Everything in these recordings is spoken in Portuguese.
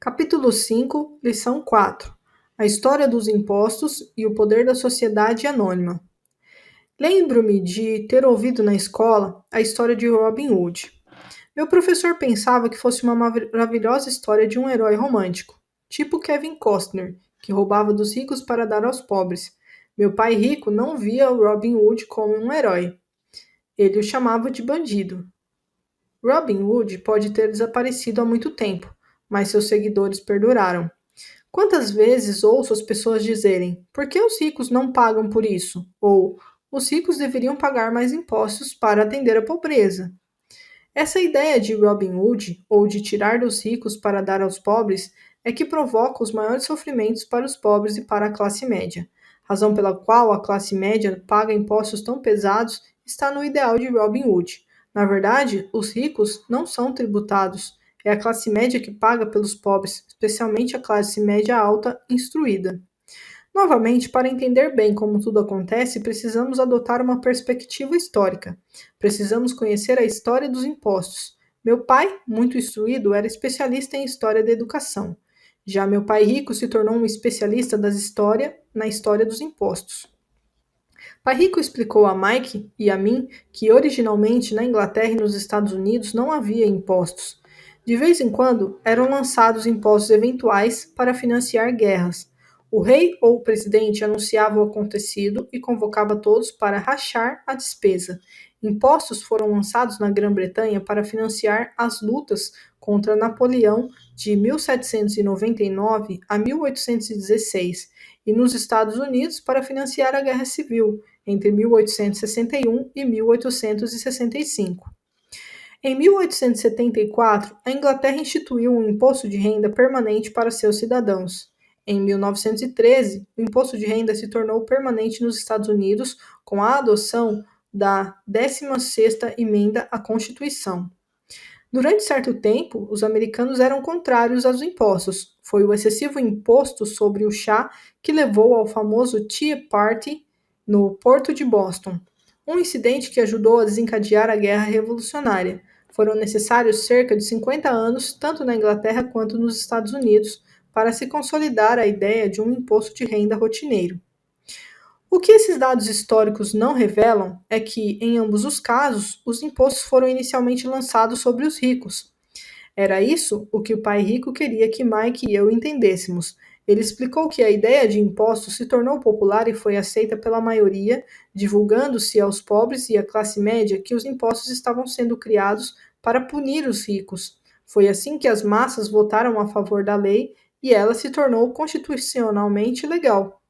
Capítulo 5, Lição 4: A história dos impostos e o poder da sociedade anônima. Lembro-me de ter ouvido na escola a história de Robin Hood. Meu professor pensava que fosse uma maravilhosa história de um herói romântico, tipo Kevin Costner, que roubava dos ricos para dar aos pobres. Meu pai rico não via o Robin Hood como um herói. Ele o chamava de bandido. Robin Hood pode ter desaparecido há muito tempo, mas seus seguidores perduraram. Quantas vezes ouço as pessoas dizerem: por que os ricos não pagam por isso? Ou os ricos deveriam pagar mais impostos para atender a pobreza. Essa ideia de Robin Hood, ou de tirar dos ricos para dar aos pobres, é que provoca os maiores sofrimentos para os pobres e para a classe média. Razão pela qual a classe média paga impostos tão pesados está no ideal de Robin Hood. Na verdade, os ricos não são tributados. É a classe média que paga pelos pobres, especialmente a classe média alta instruída. Novamente, para entender bem como tudo acontece, precisamos adotar uma perspectiva histórica. Precisamos conhecer a história dos impostos. Meu pai, muito instruído, era especialista em história da educação. Já meu pai rico se tornou um especialista na história dos impostos. Pai Rico explicou a Mike e a mim que originalmente na Inglaterra e nos Estados Unidos não havia impostos. De vez em quando eram lançados impostos eventuais para financiar guerras. O rei ou o presidente anunciava o acontecido e convocava todos para rachar a despesa. Impostos foram lançados na Grã-Bretanha para financiar as lutas contra Napoleão de 1799 a 1816 e nos Estados Unidos para financiar a Guerra Civil entre 1861 e 1865. Em 1874, a Inglaterra instituiu um imposto de renda permanente para seus cidadãos. Em 1913, o imposto de renda se tornou permanente nos Estados Unidos com a adoção da 16ª Emenda à Constituição. Durante certo tempo, os americanos eram contrários aos impostos. Foi o excessivo imposto sobre o chá que levou ao famoso Tea Party no Porto de Boston, um incidente que ajudou a desencadear a Guerra Revolucionária. Foram necessários cerca de 50 anos, tanto na Inglaterra quanto nos Estados Unidos, para se consolidar a ideia de um imposto de renda rotineiro. O que esses dados históricos não revelam é que, em ambos os casos, os impostos foram inicialmente lançados sobre os ricos. Era isso o que o pai rico queria que Mike e eu entendêssemos. Ele explicou que a ideia de impostos se tornou popular e foi aceita pela maioria, divulgando-se aos pobres e à classe média que os impostos estavam sendo criados para punir os ricos. Foi assim que as massas votaram a favor da lei e ela se tornou constitucionalmente legal.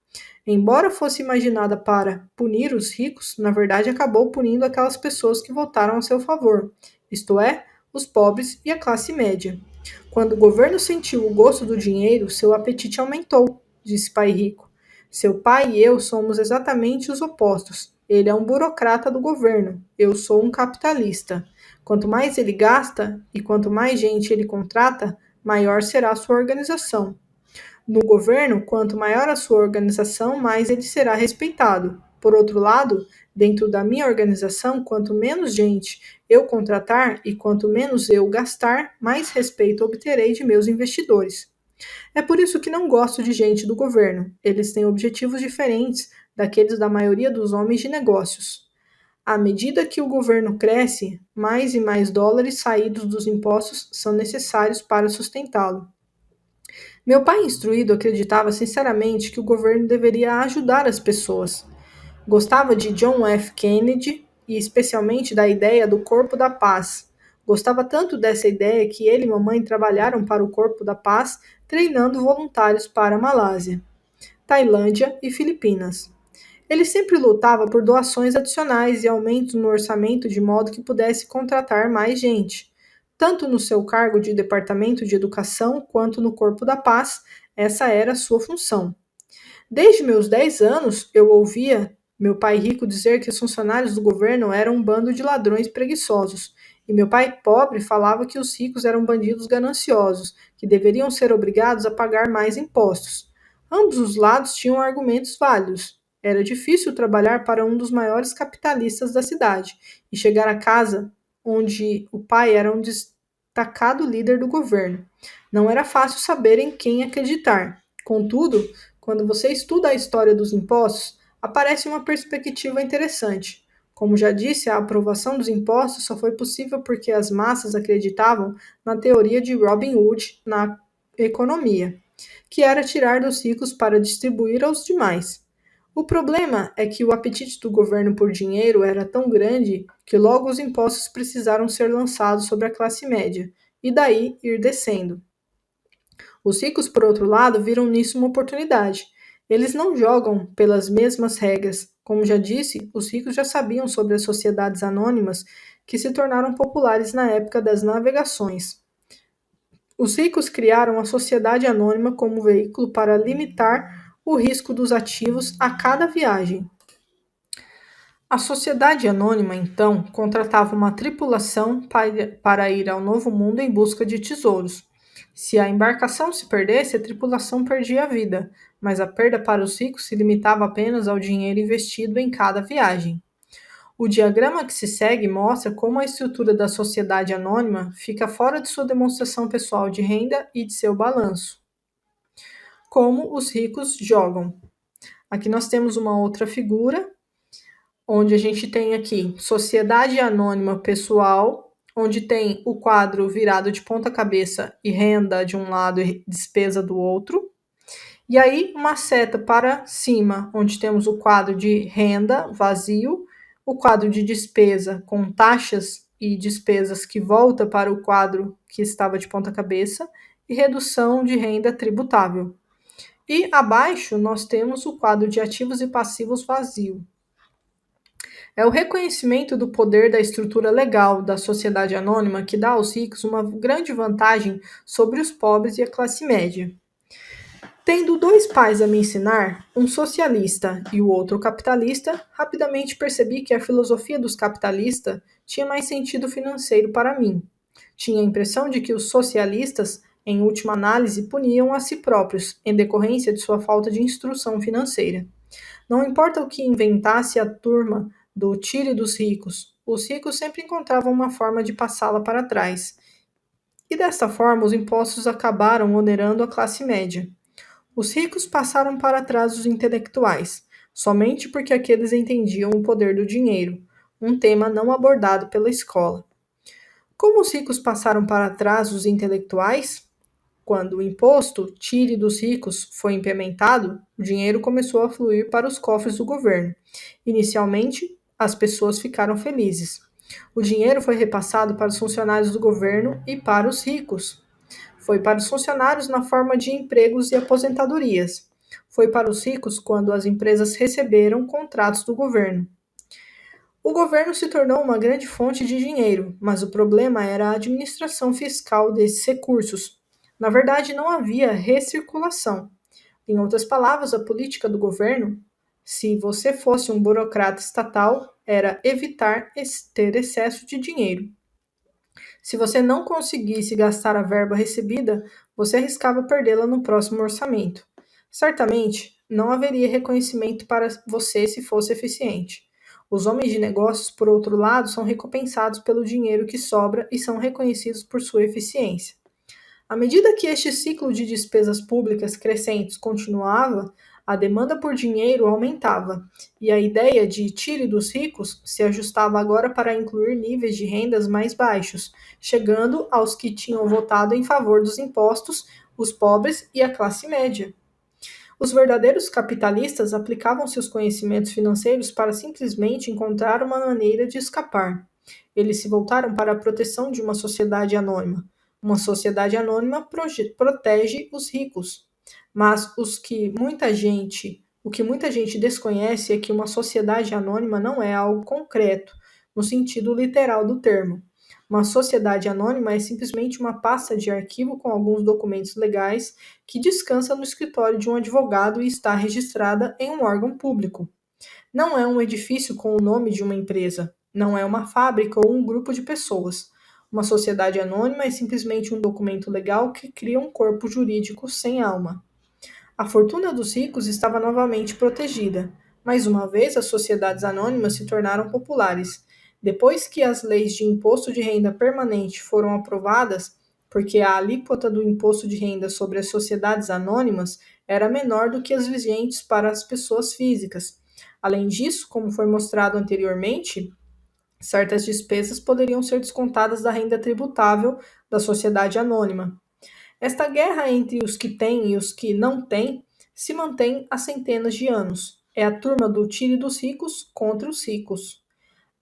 Embora fosse imaginada para punir os ricos, na verdade acabou punindo aquelas pessoas que votaram a seu favor, isto é, os pobres e a classe média. Quando o governo sentiu o gosto do dinheiro, seu apetite aumentou, disse Pai Rico. Seu pai e eu somos exatamente os opostos. Ele é um burocrata do governo, eu sou um capitalista. Quanto mais ele gasta e quanto mais gente ele contrata, maior será a sua organização. No governo, quanto maior a sua organização, mais ele será respeitado. Por outro lado, dentro da minha organização, quanto menos gente eu contratar e quanto menos eu gastar, mais respeito obterei de meus investidores. É por isso que não gosto de gente do governo. Eles têm objetivos diferentes daqueles da maioria dos homens de negócios. À medida que o governo cresce, mais e mais dólares saídos dos impostos são necessários para sustentá-lo. Meu pai instruído acreditava sinceramente que o governo deveria ajudar as pessoas. Gostava de John F. Kennedy e especialmente da ideia do Corpo da Paz. Gostava tanto dessa ideia que ele e mamãe trabalharam para o Corpo da Paz, treinando voluntários para a Malásia, Tailândia e Filipinas. Ele sempre lutava por doações adicionais e aumentos no orçamento de modo que pudesse contratar mais gente. Tanto no seu cargo de Departamento de Educação quanto no Corpo da Paz, essa era a sua função. Desde meus 10 anos, eu ouvia meu pai rico dizer que os funcionários do governo eram um bando de ladrões preguiçosos, e meu pai pobre falava que os ricos eram bandidos gananciosos, que deveriam ser obrigados a pagar mais impostos. Ambos os lados tinham argumentos válidos. Era difícil trabalhar para um dos maiores capitalistas da cidade e chegar a casa onde o pai era um destacado líder do governo. Não era fácil saber em quem acreditar. Contudo, quando você estuda a história dos impostos, aparece uma perspectiva interessante. Como já disse, a aprovação dos impostos só foi possível porque as massas acreditavam na teoria de Robin Hood na economia, que era tirar dos ricos para distribuir aos demais. O problema é que o apetite do governo por dinheiro era tão grande que logo os impostos precisaram ser lançados sobre a classe média, e daí ir descendo. Os ricos, por outro lado, viram nisso uma oportunidade. Eles não jogam pelas mesmas regras. Como já disse, os ricos já sabiam sobre as sociedades anônimas que se tornaram populares na época das navegações. Os ricos criaram a sociedade anônima como veículo para limitar o risco dos ativos a cada viagem. A sociedade anônima, então, contratava uma tripulação para ir ao Novo Mundo em busca de tesouros. Se a embarcação se perdesse, a tripulação perdia a vida, mas a perda para os ricos se limitava apenas ao dinheiro investido em cada viagem. O diagrama que se segue mostra como a estrutura da sociedade anônima fica fora de sua demonstração pessoal de renda e de seu balanço. Como os ricos jogam. Aqui nós temos uma outra figura, onde a gente tem aqui sociedade anônima pessoal, onde tem o quadro virado de ponta cabeça e renda de um lado e despesa do outro. E aí uma seta para cima, onde temos o quadro de renda vazio, o quadro de despesa com taxas e despesas que volta para o quadro que estava de ponta cabeça e redução de renda tributável. E abaixo nós temos o quadro de ativos e passivos vazio. É o reconhecimento do poder da estrutura legal da sociedade anônima que dá aos ricos uma grande vantagem sobre os pobres e a classe média. Tendo dois pais a me ensinar, um socialista e o outro capitalista, rapidamente percebi que a filosofia dos capitalistas tinha mais sentido financeiro para mim. Tinha a impressão de que os socialistas, em última análise, puniam a si próprios, em decorrência de sua falta de instrução financeira. Não importa o que inventasse a turma do tire dos ricos, os ricos sempre encontravam uma forma de passá-la para trás. E desta forma, os impostos acabaram onerando a classe média. Os ricos passaram para trás os intelectuais, somente porque aqueles entendiam o poder do dinheiro, um tema não abordado pela escola. Como os ricos passaram para trás os intelectuais? Quando o imposto tire dos ricos foi implementado, o dinheiro começou a fluir para os cofres do governo. Inicialmente, as pessoas ficaram felizes. O dinheiro foi repassado para os funcionários do governo e para os ricos. Foi para os funcionários na forma de empregos e aposentadorias. Foi para os ricos quando as empresas receberam contratos do governo. O governo se tornou uma grande fonte de dinheiro, mas o problema era a administração fiscal desses recursos. Na verdade, não havia recirculação. Em outras palavras, a política do governo, se você fosse um burocrata estatal, era evitar ter excesso de dinheiro. Se você não conseguisse gastar a verba recebida, você arriscava perdê-la no próximo orçamento. Certamente, não haveria reconhecimento para você se fosse eficiente. Os homens de negócios, por outro lado, são recompensados pelo dinheiro que sobra e são reconhecidos por sua eficiência. À medida que este ciclo de despesas públicas crescentes continuava, a demanda por dinheiro aumentava, e a ideia de tire dos ricos se ajustava agora para incluir níveis de rendas mais baixos, chegando aos que tinham votado em favor dos impostos, os pobres e a classe média. Os verdadeiros capitalistas aplicavam seus conhecimentos financeiros para simplesmente encontrar uma maneira de escapar. Eles se voltaram para a proteção de uma sociedade anônima. Uma sociedade anônima protege os ricos. Mas o que muita gente desconhece é que uma sociedade anônima não é algo concreto, no sentido literal do termo. Uma sociedade anônima é simplesmente uma pasta de arquivo com alguns documentos legais que descansa no escritório de um advogado e está registrada em um órgão público. Não é um edifício com o nome de uma empresa, não é uma fábrica ou um grupo de pessoas. Uma sociedade anônima é simplesmente um documento legal que cria um corpo jurídico sem alma. A fortuna dos ricos estava novamente protegida. Mais uma vez, as sociedades anônimas se tornaram populares. Depois que as leis de imposto de renda permanente foram aprovadas, porque a alíquota do imposto de renda sobre as sociedades anônimas era menor do que as vigentes para as pessoas físicas. Além disso, como foi mostrado anteriormente, certas despesas poderiam ser descontadas da renda tributável da sociedade anônima. Esta guerra entre os que têm e os que não têm se mantém há centenas de anos. É a turma do tire dos ricos contra os ricos.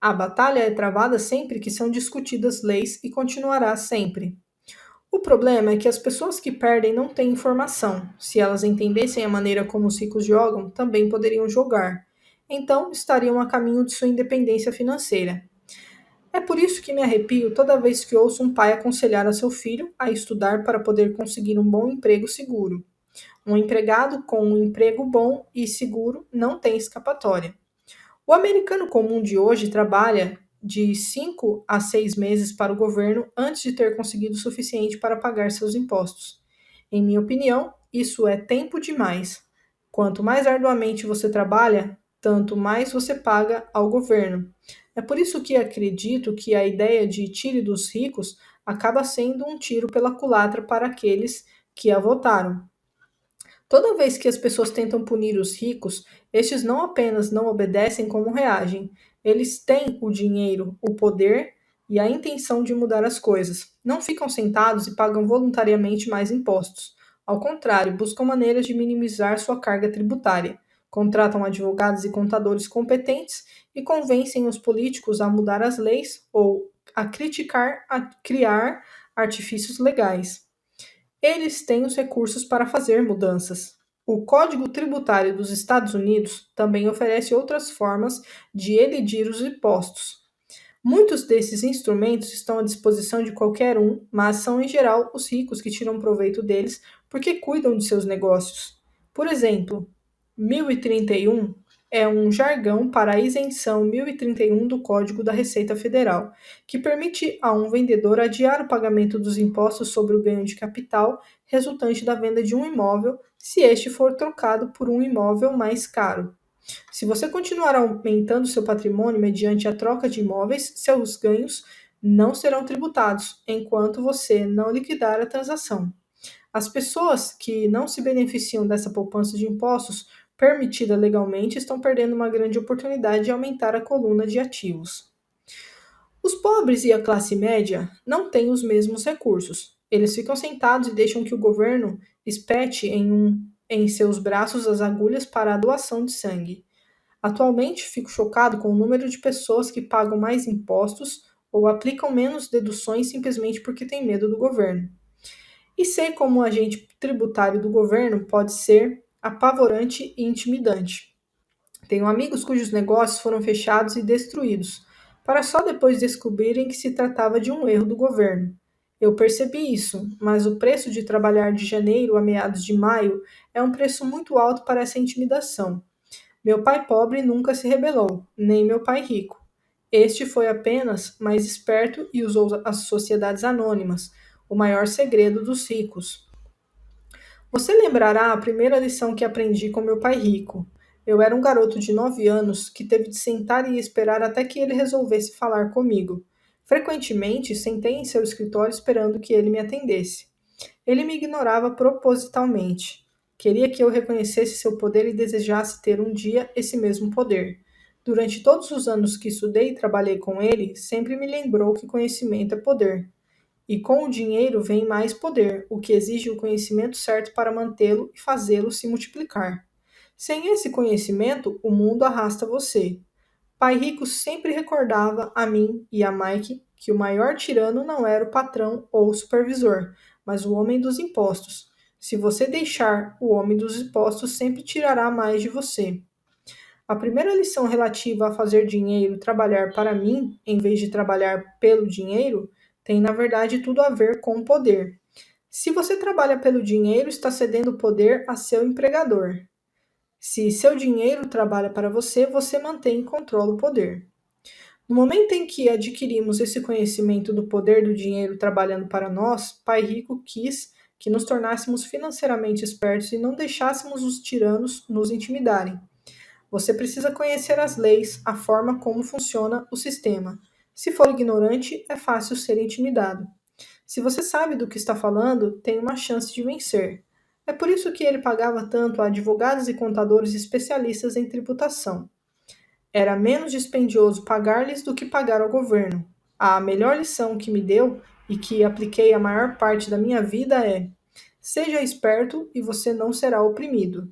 A batalha é travada sempre que são discutidas leis e continuará sempre. O problema é que as pessoas que perdem não têm informação. Se elas entendessem a maneira como os ricos jogam, também poderiam jogar. Então, estariam a caminho de sua independência financeira. É por isso que me arrepio toda vez que ouço um pai aconselhar a seu filho a estudar para poder conseguir um bom emprego seguro. Um empregado com um emprego bom e seguro não tem escapatória. O americano comum de hoje trabalha de 5 a 6 meses para o governo antes de ter conseguido o suficiente para pagar seus impostos. Em minha opinião, isso é tempo demais. Quanto mais arduamente você trabalha, tanto mais você paga ao governo. É por isso que acredito que a ideia de tire dos ricos acaba sendo um tiro pela culatra para aqueles que a votaram. Toda vez que as pessoas tentam punir os ricos, estes não apenas não obedecem, como reagem. Eles têm o dinheiro, o poder e a intenção de mudar as coisas. Não ficam sentados e pagam voluntariamente mais impostos. Ao contrário, buscam maneiras de minimizar sua carga tributária. Contratam advogados e contadores competentes e convencem os políticos a mudar as leis ou a criticar, a criar artifícios legais. Eles têm os recursos para fazer mudanças. O Código Tributário dos Estados Unidos também oferece outras formas de elidir os impostos. Muitos desses instrumentos estão à disposição de qualquer um, mas são em geral os ricos que tiram proveito deles porque cuidam de seus negócios. Por exemplo, 1031 é um jargão para a isenção 1031 do Código da Receita Federal, que permite a um vendedor adiar o pagamento dos impostos sobre o ganho de capital resultante da venda de um imóvel, se este for trocado por um imóvel mais caro. Se você continuar aumentando seu patrimônio mediante a troca de imóveis, seus ganhos não serão tributados, enquanto você não liquidar a transação. As pessoas que não se beneficiam dessa poupança de impostos permitida legalmente estão perdendo uma grande oportunidade de aumentar a coluna de ativos. Os pobres e a classe média não têm os mesmos recursos. Eles ficam sentados e deixam que o governo espete em seus braços as agulhas para a doação de sangue. Atualmente, fico chocado com o número de pessoas que pagam mais impostos ou aplicam menos deduções simplesmente porque têm medo do governo. E sei como o agente tributário do governo pode ser apavorante e intimidante. Tenho amigos cujos negócios foram fechados e destruídos, para só depois descobrirem que se tratava de um erro do governo. Eu percebi isso, mas o preço de trabalhar de janeiro a meados de maio é um preço muito alto para essa intimidação. Meu pai pobre nunca se rebelou, nem meu pai rico. Este foi apenas mais esperto e usou as sociedades anônimas, o maior segredo dos ricos. Você lembrará a primeira lição que aprendi com meu pai rico. Eu era um garoto de 9 anos que teve de sentar e esperar até que ele resolvesse falar comigo. Frequentemente, sentei em seu escritório esperando que ele me atendesse. Ele me ignorava propositalmente. Queria que eu reconhecesse seu poder e desejasse ter um dia esse mesmo poder. Durante todos os anos que estudei e trabalhei com ele, sempre me lembrou que conhecimento é poder. E com o dinheiro vem mais poder, o que exige o conhecimento certo para mantê-lo e fazê-lo se multiplicar. Sem esse conhecimento, o mundo arrasta você. Pai Rico sempre recordava a mim e a Mike que o maior tirano não era o patrão ou o supervisor, mas o homem dos impostos. Se você deixar, o homem dos impostos sempre tirará mais de você. A primeira lição relativa a fazer dinheiro trabalhar para mim, em vez de trabalhar pelo dinheiro, tem na verdade tudo a ver com o poder. Se você trabalha pelo dinheiro, está cedendo poder a seu empregador. Se seu dinheiro trabalha para você, você mantém e controla o poder. No momento em que adquirimos esse conhecimento do poder do dinheiro trabalhando para nós, Pai Rico quis que nos tornássemos financeiramente espertos e não deixássemos os tiranos nos intimidarem. Você precisa conhecer as leis, a forma como funciona o sistema. Se for ignorante, é fácil ser intimidado. Se você sabe do que está falando, tem uma chance de vencer. É por isso que ele pagava tanto a advogados e contadores especialistas em tributação. Era menos dispendioso pagar-lhes do que pagar ao governo. A melhor lição que me deu e que apliquei a maior parte da minha vida é: seja esperto e você não será oprimido.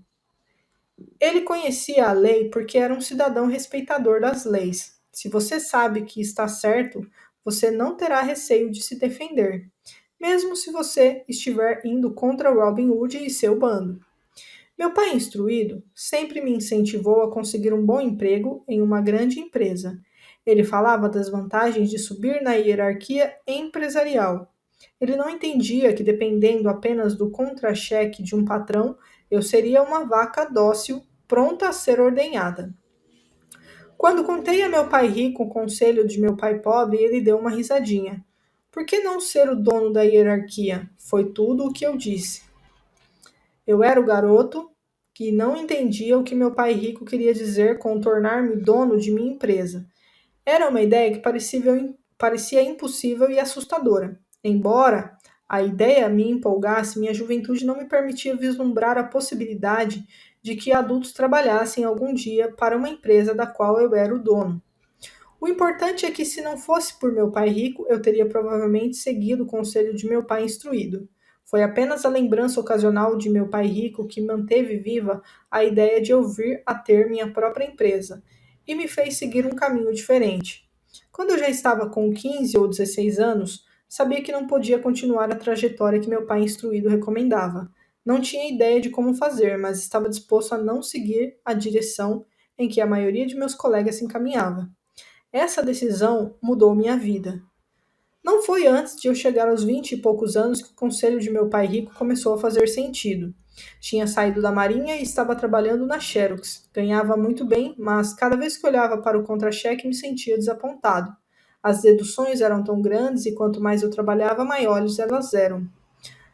Ele conhecia a lei porque era um cidadão respeitador das leis. Se você sabe que está certo, você não terá receio de se defender, mesmo se você estiver indo contra Robin Hood e seu bando. Meu pai instruído sempre me incentivou a conseguir um bom emprego em uma grande empresa. Ele falava das vantagens de subir na hierarquia empresarial. Ele não entendia que, dependendo apenas do contra-cheque de um patrão, eu seria uma vaca dócil, pronta a ser ordenhada. Quando contei a meu pai rico o conselho de meu pai pobre, ele deu uma risadinha. Por que não ser o dono da hierarquia? Foi tudo o que eu disse. Eu era o garoto que não entendia o que meu pai rico queria dizer com tornar-me dono de minha empresa. Era uma ideia que parecia impossível e assustadora. Embora a ideia me empolgasse, minha juventude não me permitia vislumbrar a possibilidade de que adultos trabalhassem algum dia para uma empresa da qual eu era o dono. O importante é que, se não fosse por meu pai rico, eu teria provavelmente seguido o conselho de meu pai instruído. Foi apenas a lembrança ocasional de meu pai rico que manteve viva a ideia de eu vir a ter minha própria empresa e me fez seguir um caminho diferente. Quando eu já estava com 15 ou 16 anos, sabia que não podia continuar a trajetória que meu pai instruído recomendava. Não tinha ideia de como fazer, mas estava disposto a não seguir a direção em que a maioria de meus colegas se encaminhava. Essa decisão mudou minha vida. Não foi antes de eu chegar aos 20 e poucos anos que o conselho de meu pai rico começou a fazer sentido. Tinha saído da Marinha e estava trabalhando na Xerox. Ganhava muito bem, mas cada vez que olhava para o contra-cheque me sentia desapontado. As deduções eram tão grandes e quanto mais eu trabalhava, maiores elas eram.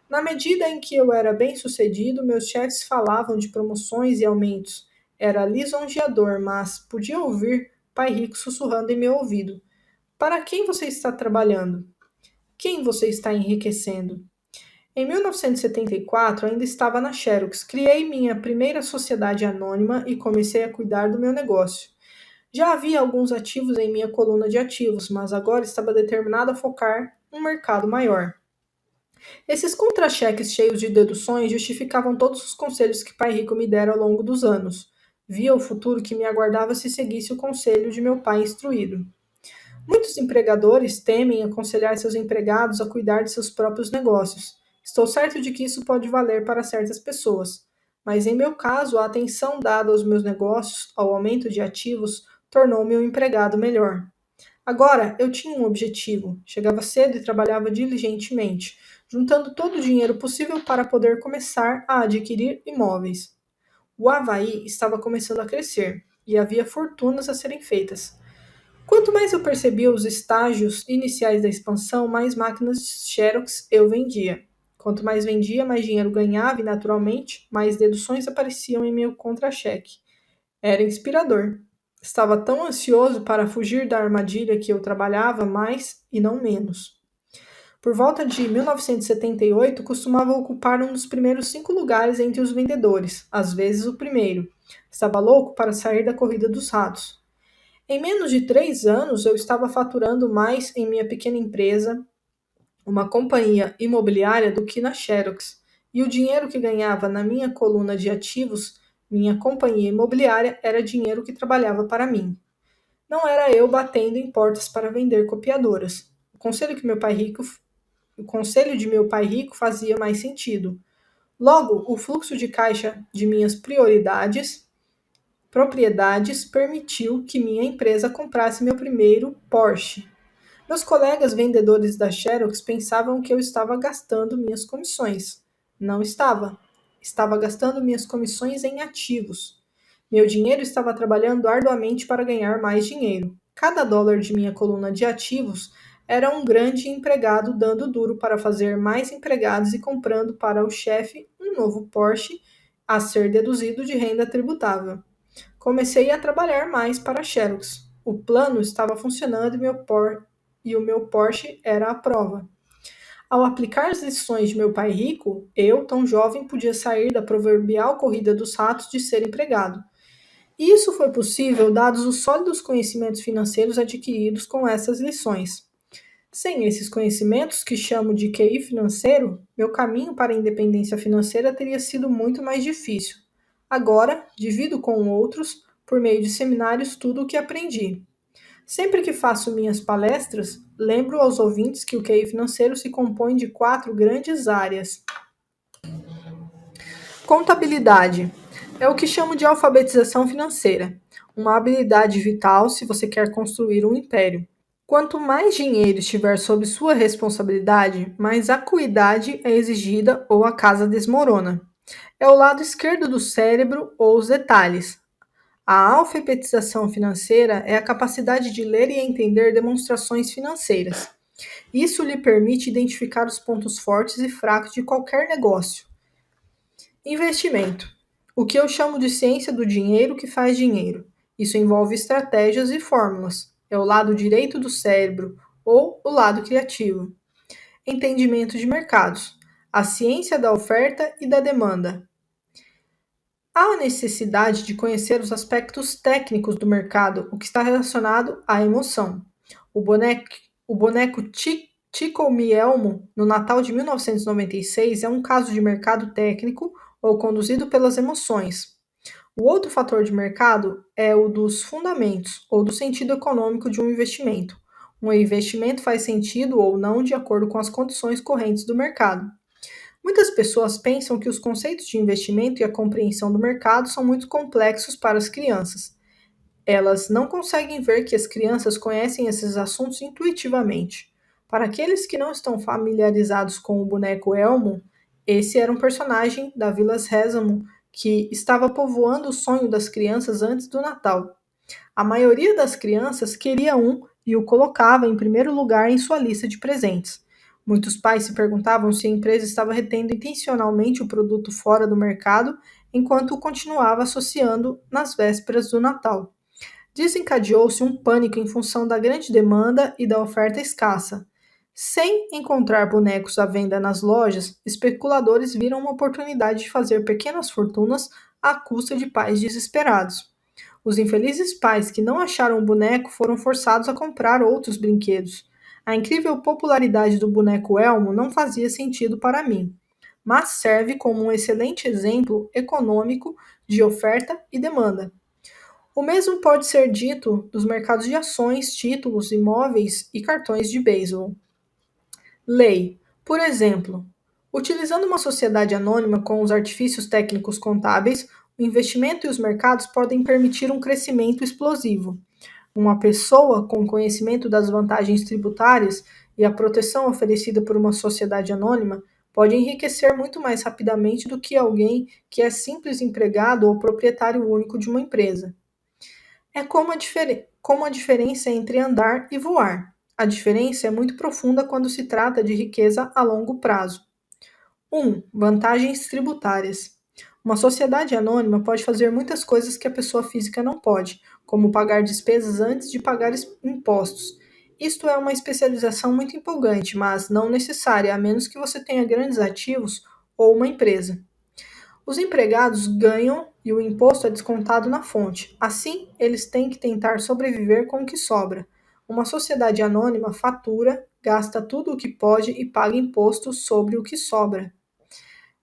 Na medida em que eu era bem-sucedido, meus chefes falavam de promoções e aumentos. Era lisonjeador, mas podia ouvir pai rico sussurrando em meu ouvido: para quem você está trabalhando? Quem você está enriquecendo? Em 1974, ainda estava na Xerox. Criei minha primeira sociedade anônima e comecei a cuidar do meu negócio. Já havia alguns ativos em minha coluna de ativos, mas agora estava determinado a focar um mercado maior. Esses contra-cheques cheios de deduções justificavam todos os conselhos que pai rico me dera ao longo dos anos. Via o futuro que me aguardava se seguisse o conselho de meu pai instruído. Muitos empregadores temem aconselhar seus empregados a cuidar de seus próprios negócios. Estou certo de que isso pode valer para certas pessoas, mas em meu caso, a atenção dada aos meus negócios, ao aumento de ativos, tornou-me um empregado melhor. Agora eu tinha um objetivo. Chegava cedo e trabalhava diligentemente, juntando todo o dinheiro possível para poder começar a adquirir imóveis. O Havaí estava começando a crescer e havia fortunas a serem feitas. Quanto mais eu percebia os estágios iniciais da expansão, mais máquinas Xerox eu vendia. Quanto mais vendia, mais dinheiro ganhava e, naturalmente, mais deduções apareciam em meu contra-cheque. Era inspirador. Estava tão ansioso para fugir da armadilha que eu trabalhava mais e não menos. Por volta de 1978, costumava ocupar um dos primeiros 5 lugares entre os vendedores, às vezes o primeiro. Estava louco para sair da corrida dos ratos. Em menos de 3 anos, eu estava faturando mais em minha pequena empresa, uma companhia imobiliária, do que na Xerox. E o dinheiro que ganhava na minha coluna de ativos, minha companhia imobiliária, era dinheiro que trabalhava para mim. Não era eu batendo em portas para vender copiadoras. O conselho de meu pai rico fazia mais sentido. Logo, o fluxo de caixa de minhas propriedades permitiu que minha empresa comprasse meu primeiro Porsche. Meus colegas vendedores da Xerox pensavam que eu estava gastando minhas comissões. Não estava. Estava gastando minhas comissões em ativos. Meu dinheiro estava trabalhando arduamente para ganhar mais dinheiro. Cada dólar de minha coluna de ativos era um grande empregado dando duro para fazer mais empregados e comprando para o chefe um novo Porsche a ser deduzido de renda tributável. Comecei a trabalhar mais para a Xerox. O plano estava funcionando e e o meu Porsche era a prova. Ao aplicar as lições de meu pai rico, eu, tão jovem, podia sair da proverbial corrida dos ratos de ser empregado. E isso foi possível dados os sólidos conhecimentos financeiros adquiridos com essas lições. Sem esses conhecimentos, que chamo de QI financeiro, meu caminho para a independência financeira teria sido muito mais difícil. Agora, divido com outros, por meio de seminários, tudo o que aprendi. Sempre que faço minhas palestras, lembro aos ouvintes que o QI financeiro se compõe de 4 grandes áreas. Contabilidade é o que chamo de alfabetização financeira, uma habilidade vital se você quer construir um império. Quanto mais dinheiro estiver sob sua responsabilidade, mais acuidade é exigida ou a casa desmorona. É o lado esquerdo do cérebro ou os detalhes. A alfabetização financeira é a capacidade de ler e entender demonstrações financeiras. Isso lhe permite identificar os pontos fortes e fracos de qualquer negócio. Investimento. O que eu chamo de ciência do dinheiro que faz dinheiro. Isso envolve estratégias e fórmulas. É o lado direito do cérebro ou o lado criativo. Entendimento de mercados. A ciência da oferta e da demanda. Há a necessidade de conhecer os aspectos técnicos do mercado, o que está relacionado à emoção. O boneco, o boneco Tico Me Elmo, no Natal de 1996, é um caso de mercado técnico ou conduzido pelas emoções. O outro fator de mercado é o dos fundamentos ou do sentido econômico de um investimento. Um investimento faz sentido ou não de acordo com as condições correntes do mercado. Muitas pessoas pensam que os conceitos de investimento e a compreensão do mercado são muito complexos para as crianças. Elas não conseguem ver que as crianças conhecem esses assuntos intuitivamente. Para aqueles que não estão familiarizados com o boneco Elmo, esse era um personagem da Vila Sésamo que estava povoando o sonho das crianças antes do Natal. A maioria das crianças queria um e o colocava em primeiro lugar em sua lista de presentes. Muitos pais se perguntavam se a empresa estava retendo intencionalmente o produto fora do mercado enquanto o continuava associando nas vésperas do Natal. Desencadeou-se um pânico em função da grande demanda e da oferta escassa. Sem encontrar bonecos à venda nas lojas, especuladores viram uma oportunidade de fazer pequenas fortunas à custa de pais desesperados. Os infelizes pais que não acharam o boneco foram forçados a comprar outros brinquedos. A incrível popularidade do boneco Elmo não fazia sentido para mim, mas serve como um excelente exemplo econômico de oferta e demanda. O mesmo pode ser dito dos mercados de ações, títulos, imóveis e cartões de beisebol. Lei. Por exemplo, utilizando uma sociedade anônima com os artifícios técnicos contábeis, o investimento e os mercados podem permitir um crescimento explosivo. Uma pessoa com conhecimento das vantagens tributárias e a proteção oferecida por uma sociedade anônima pode enriquecer muito mais rapidamente do que alguém que é simples empregado ou proprietário único de uma empresa. É como a diferença entre andar e voar. A diferença é muito profunda quando se trata de riqueza a longo prazo. 1. Vantagens tributárias. Uma sociedade anônima pode fazer muitas coisas que a pessoa física não pode, como pagar despesas antes de pagar impostos. Isto é uma especialização muito empolgante, mas não necessária, a menos que você tenha grandes ativos ou uma empresa. Os empregados ganham e o imposto é descontado na fonte. Assim, eles têm que tentar sobreviver com o que sobra. Uma sociedade anônima fatura, gasta tudo o que pode e paga imposto sobre o que sobra.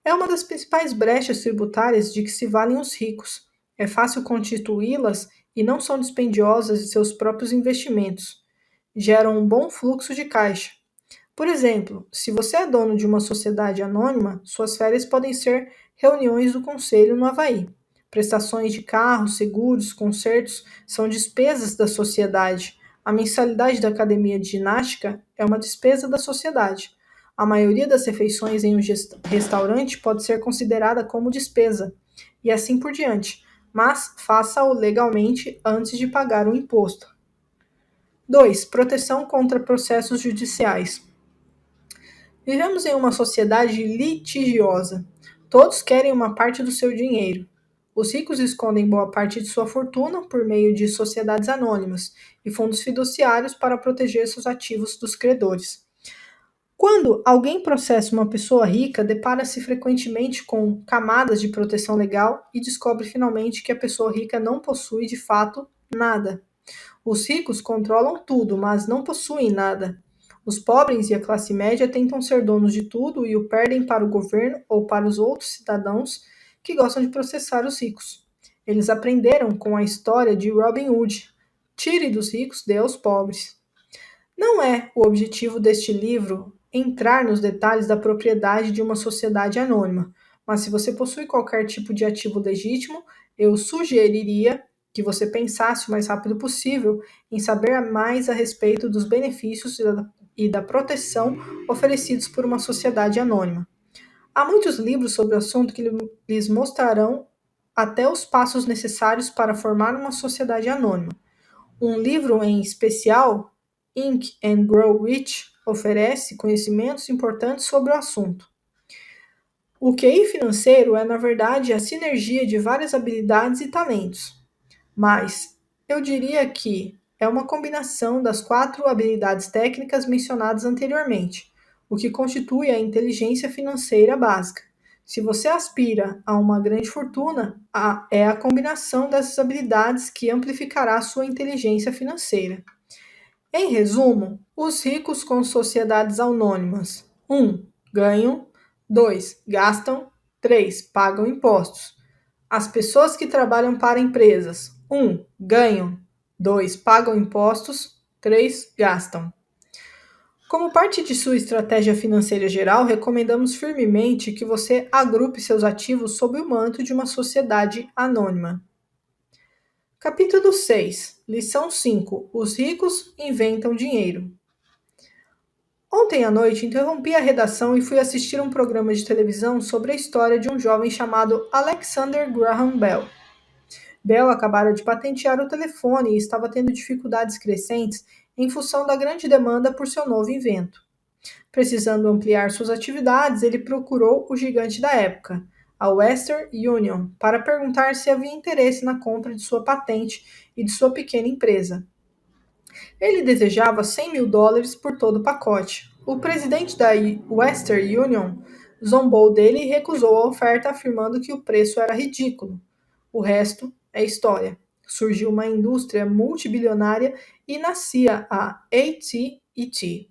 É uma das principais brechas tributárias de que se valem os ricos. É fácil constituí-las e não são dispendiosas de seus próprios investimentos. Geram um bom fluxo de caixa. Por exemplo, se você é dono de uma sociedade anônima, suas férias podem ser reuniões do conselho no Havaí. Prestações de carro, seguros, concertos são despesas da sociedade. A mensalidade da academia de ginástica é uma despesa da sociedade. A maioria das refeições em um restaurante pode ser considerada como despesa, e assim por diante, mas faça-o legalmente antes de pagar o imposto. 2. Proteção contra processos judiciais. Vivemos em uma sociedade litigiosa. Todos querem uma parte do seu dinheiro. Os ricos escondem boa parte de sua fortuna por meio de sociedades anônimas e fundos fiduciários para proteger seus ativos dos credores. Quando alguém processa uma pessoa rica, depara-se frequentemente com camadas de proteção legal e descobre finalmente que a pessoa rica não possui de fato nada. Os ricos controlam tudo, mas não possuem nada. Os pobres e a classe média tentam ser donos de tudo e o perdem para o governo ou para os outros cidadãos que gostam de processar os ricos. Eles aprenderam com a história de Robin Hood: tire dos ricos, dê aos pobres. Não é o objetivo deste livro entrar nos detalhes da propriedade de uma sociedade anônima, mas se você possui qualquer tipo de ativo legítimo, eu sugeriria que você pensasse o mais rápido possível em saber mais a respeito dos benefícios e da proteção oferecidos por uma sociedade anônima. Há muitos livros sobre o assunto que lhes mostrarão até os passos necessários para formar uma sociedade anônima. Um livro em especial, Think and Grow Rich, oferece conhecimentos importantes sobre o assunto. O QI financeiro é, na verdade, a sinergia de várias habilidades e talentos, mas eu diria que é uma combinação das 4 habilidades técnicas mencionadas anteriormente, o que constitui a inteligência financeira básica. Se você aspira a uma grande fortuna, é a combinação dessas habilidades que amplificará sua inteligência financeira. Em resumo, os ricos com sociedades anônimas: 1. Ganham. 2. Gastam. 3. Pagam impostos. As pessoas que trabalham para empresas: 1. Ganham. 2. Pagam impostos. 3. Gastam. Como parte de sua estratégia financeira geral, recomendamos firmemente que você agrupe seus ativos sob o manto de uma sociedade anônima. Capítulo 6. Lição 5. Os ricos inventam dinheiro. Ontem à noite interrompi a redação e fui assistir um programa de televisão sobre a história de um jovem chamado Alexander Graham Bell. Bell acabara de patentear o telefone e estava tendo dificuldades crescentes em função da grande demanda por seu novo invento. Precisando ampliar suas atividades, ele procurou o gigante da época, a Western Union, para perguntar se havia interesse na compra de sua patente e de sua pequena empresa. Ele desejava $100.000 por todo o pacote. O presidente da Western Union zombou dele e recusou a oferta, afirmando que o preço era ridículo. O resto é história. Surgiu uma indústria multibilionária e nascia a AT&T.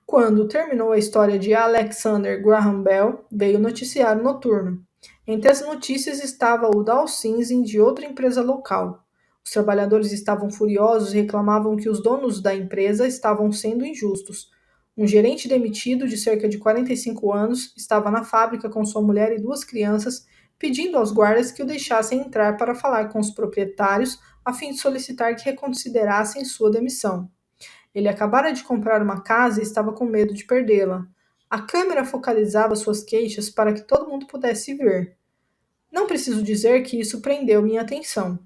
Quando terminou a história de Alexander Graham Bell, veio o noticiário noturno. Entre as notícias estava o downsizing de outra empresa local. Os trabalhadores estavam furiosos e reclamavam que os donos da empresa estavam sendo injustos. Um gerente demitido de cerca de 45 anos estava na fábrica com sua mulher e 2 crianças, pedindo aos guardas que o deixassem entrar para falar com os proprietários a fim de solicitar que reconsiderassem sua demissão. Ele acabara de comprar uma casa e estava com medo de perdê-la. A câmera focalizava suas queixas para que todo mundo pudesse ver. Não preciso dizer que isso prendeu minha atenção.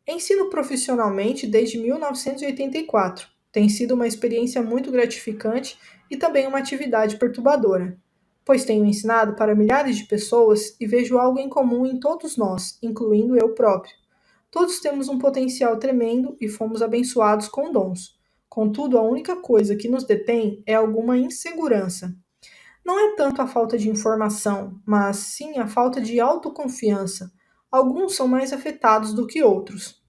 Ensino profissionalmente desde 1984. Tem sido uma experiência muito gratificante e também uma atividade perturbadora, pois tenho ensinado para milhares de pessoas e vejo algo em comum em todos nós, incluindo eu próprio. Todos temos um potencial tremendo e fomos abençoados com dons. Contudo, a única coisa que nos detém é alguma insegurança. Não é tanto a falta de informação, mas sim a falta de autoconfiança. Alguns são mais afetados do que outros.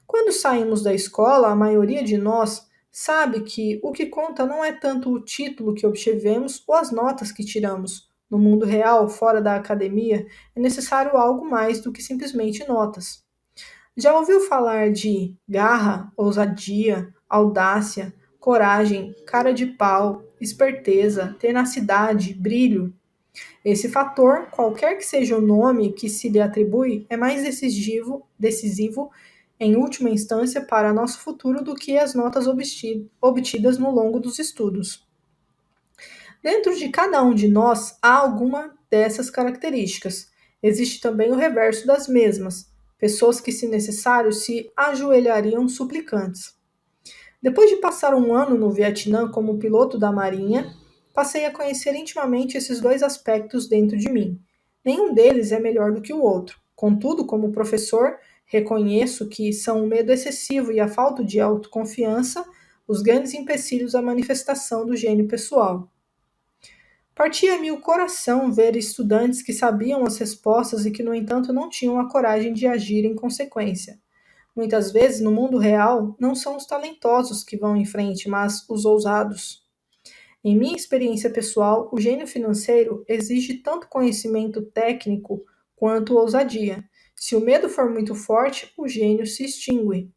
Quando saímos da escola, a maioria de nós sabe que o que conta não é tanto o título que obtivemos ou as notas que tiramos. No mundo real, fora da academia, é necessário algo mais do que simplesmente notas. Já ouviu falar de garra, ousadia, audácia, coragem, cara de pau, esperteza, tenacidade, brilho? Esse fator, qualquer que seja o nome que se lhe atribui, é mais decisivo em última instância para nosso futuro do que as notas obtidas no longo dos estudos. Dentro de cada um de nós há alguma dessas características. Existe também o reverso das mesmas, pessoas que, se necessário, se ajoelhariam suplicantes. Depois de passar um ano no Vietnã como piloto da Marinha, passei a conhecer intimamente esses 2 aspectos dentro de mim. Nenhum deles é melhor do que o outro. Contudo, como professor, reconheço que são o medo excessivo e a falta de autoconfiança os grandes empecilhos à manifestação do gênio pessoal. Partia-me o coração ver estudantes que sabiam as respostas e que, no entanto, não tinham a coragem de agir em consequência. Muitas vezes, no mundo real, não são os talentosos que vão em frente, mas os ousados. Em minha experiência pessoal, o gênio financeiro exige tanto conhecimento técnico quanto ousadia. Se o medo for muito forte, o gênio se extingue.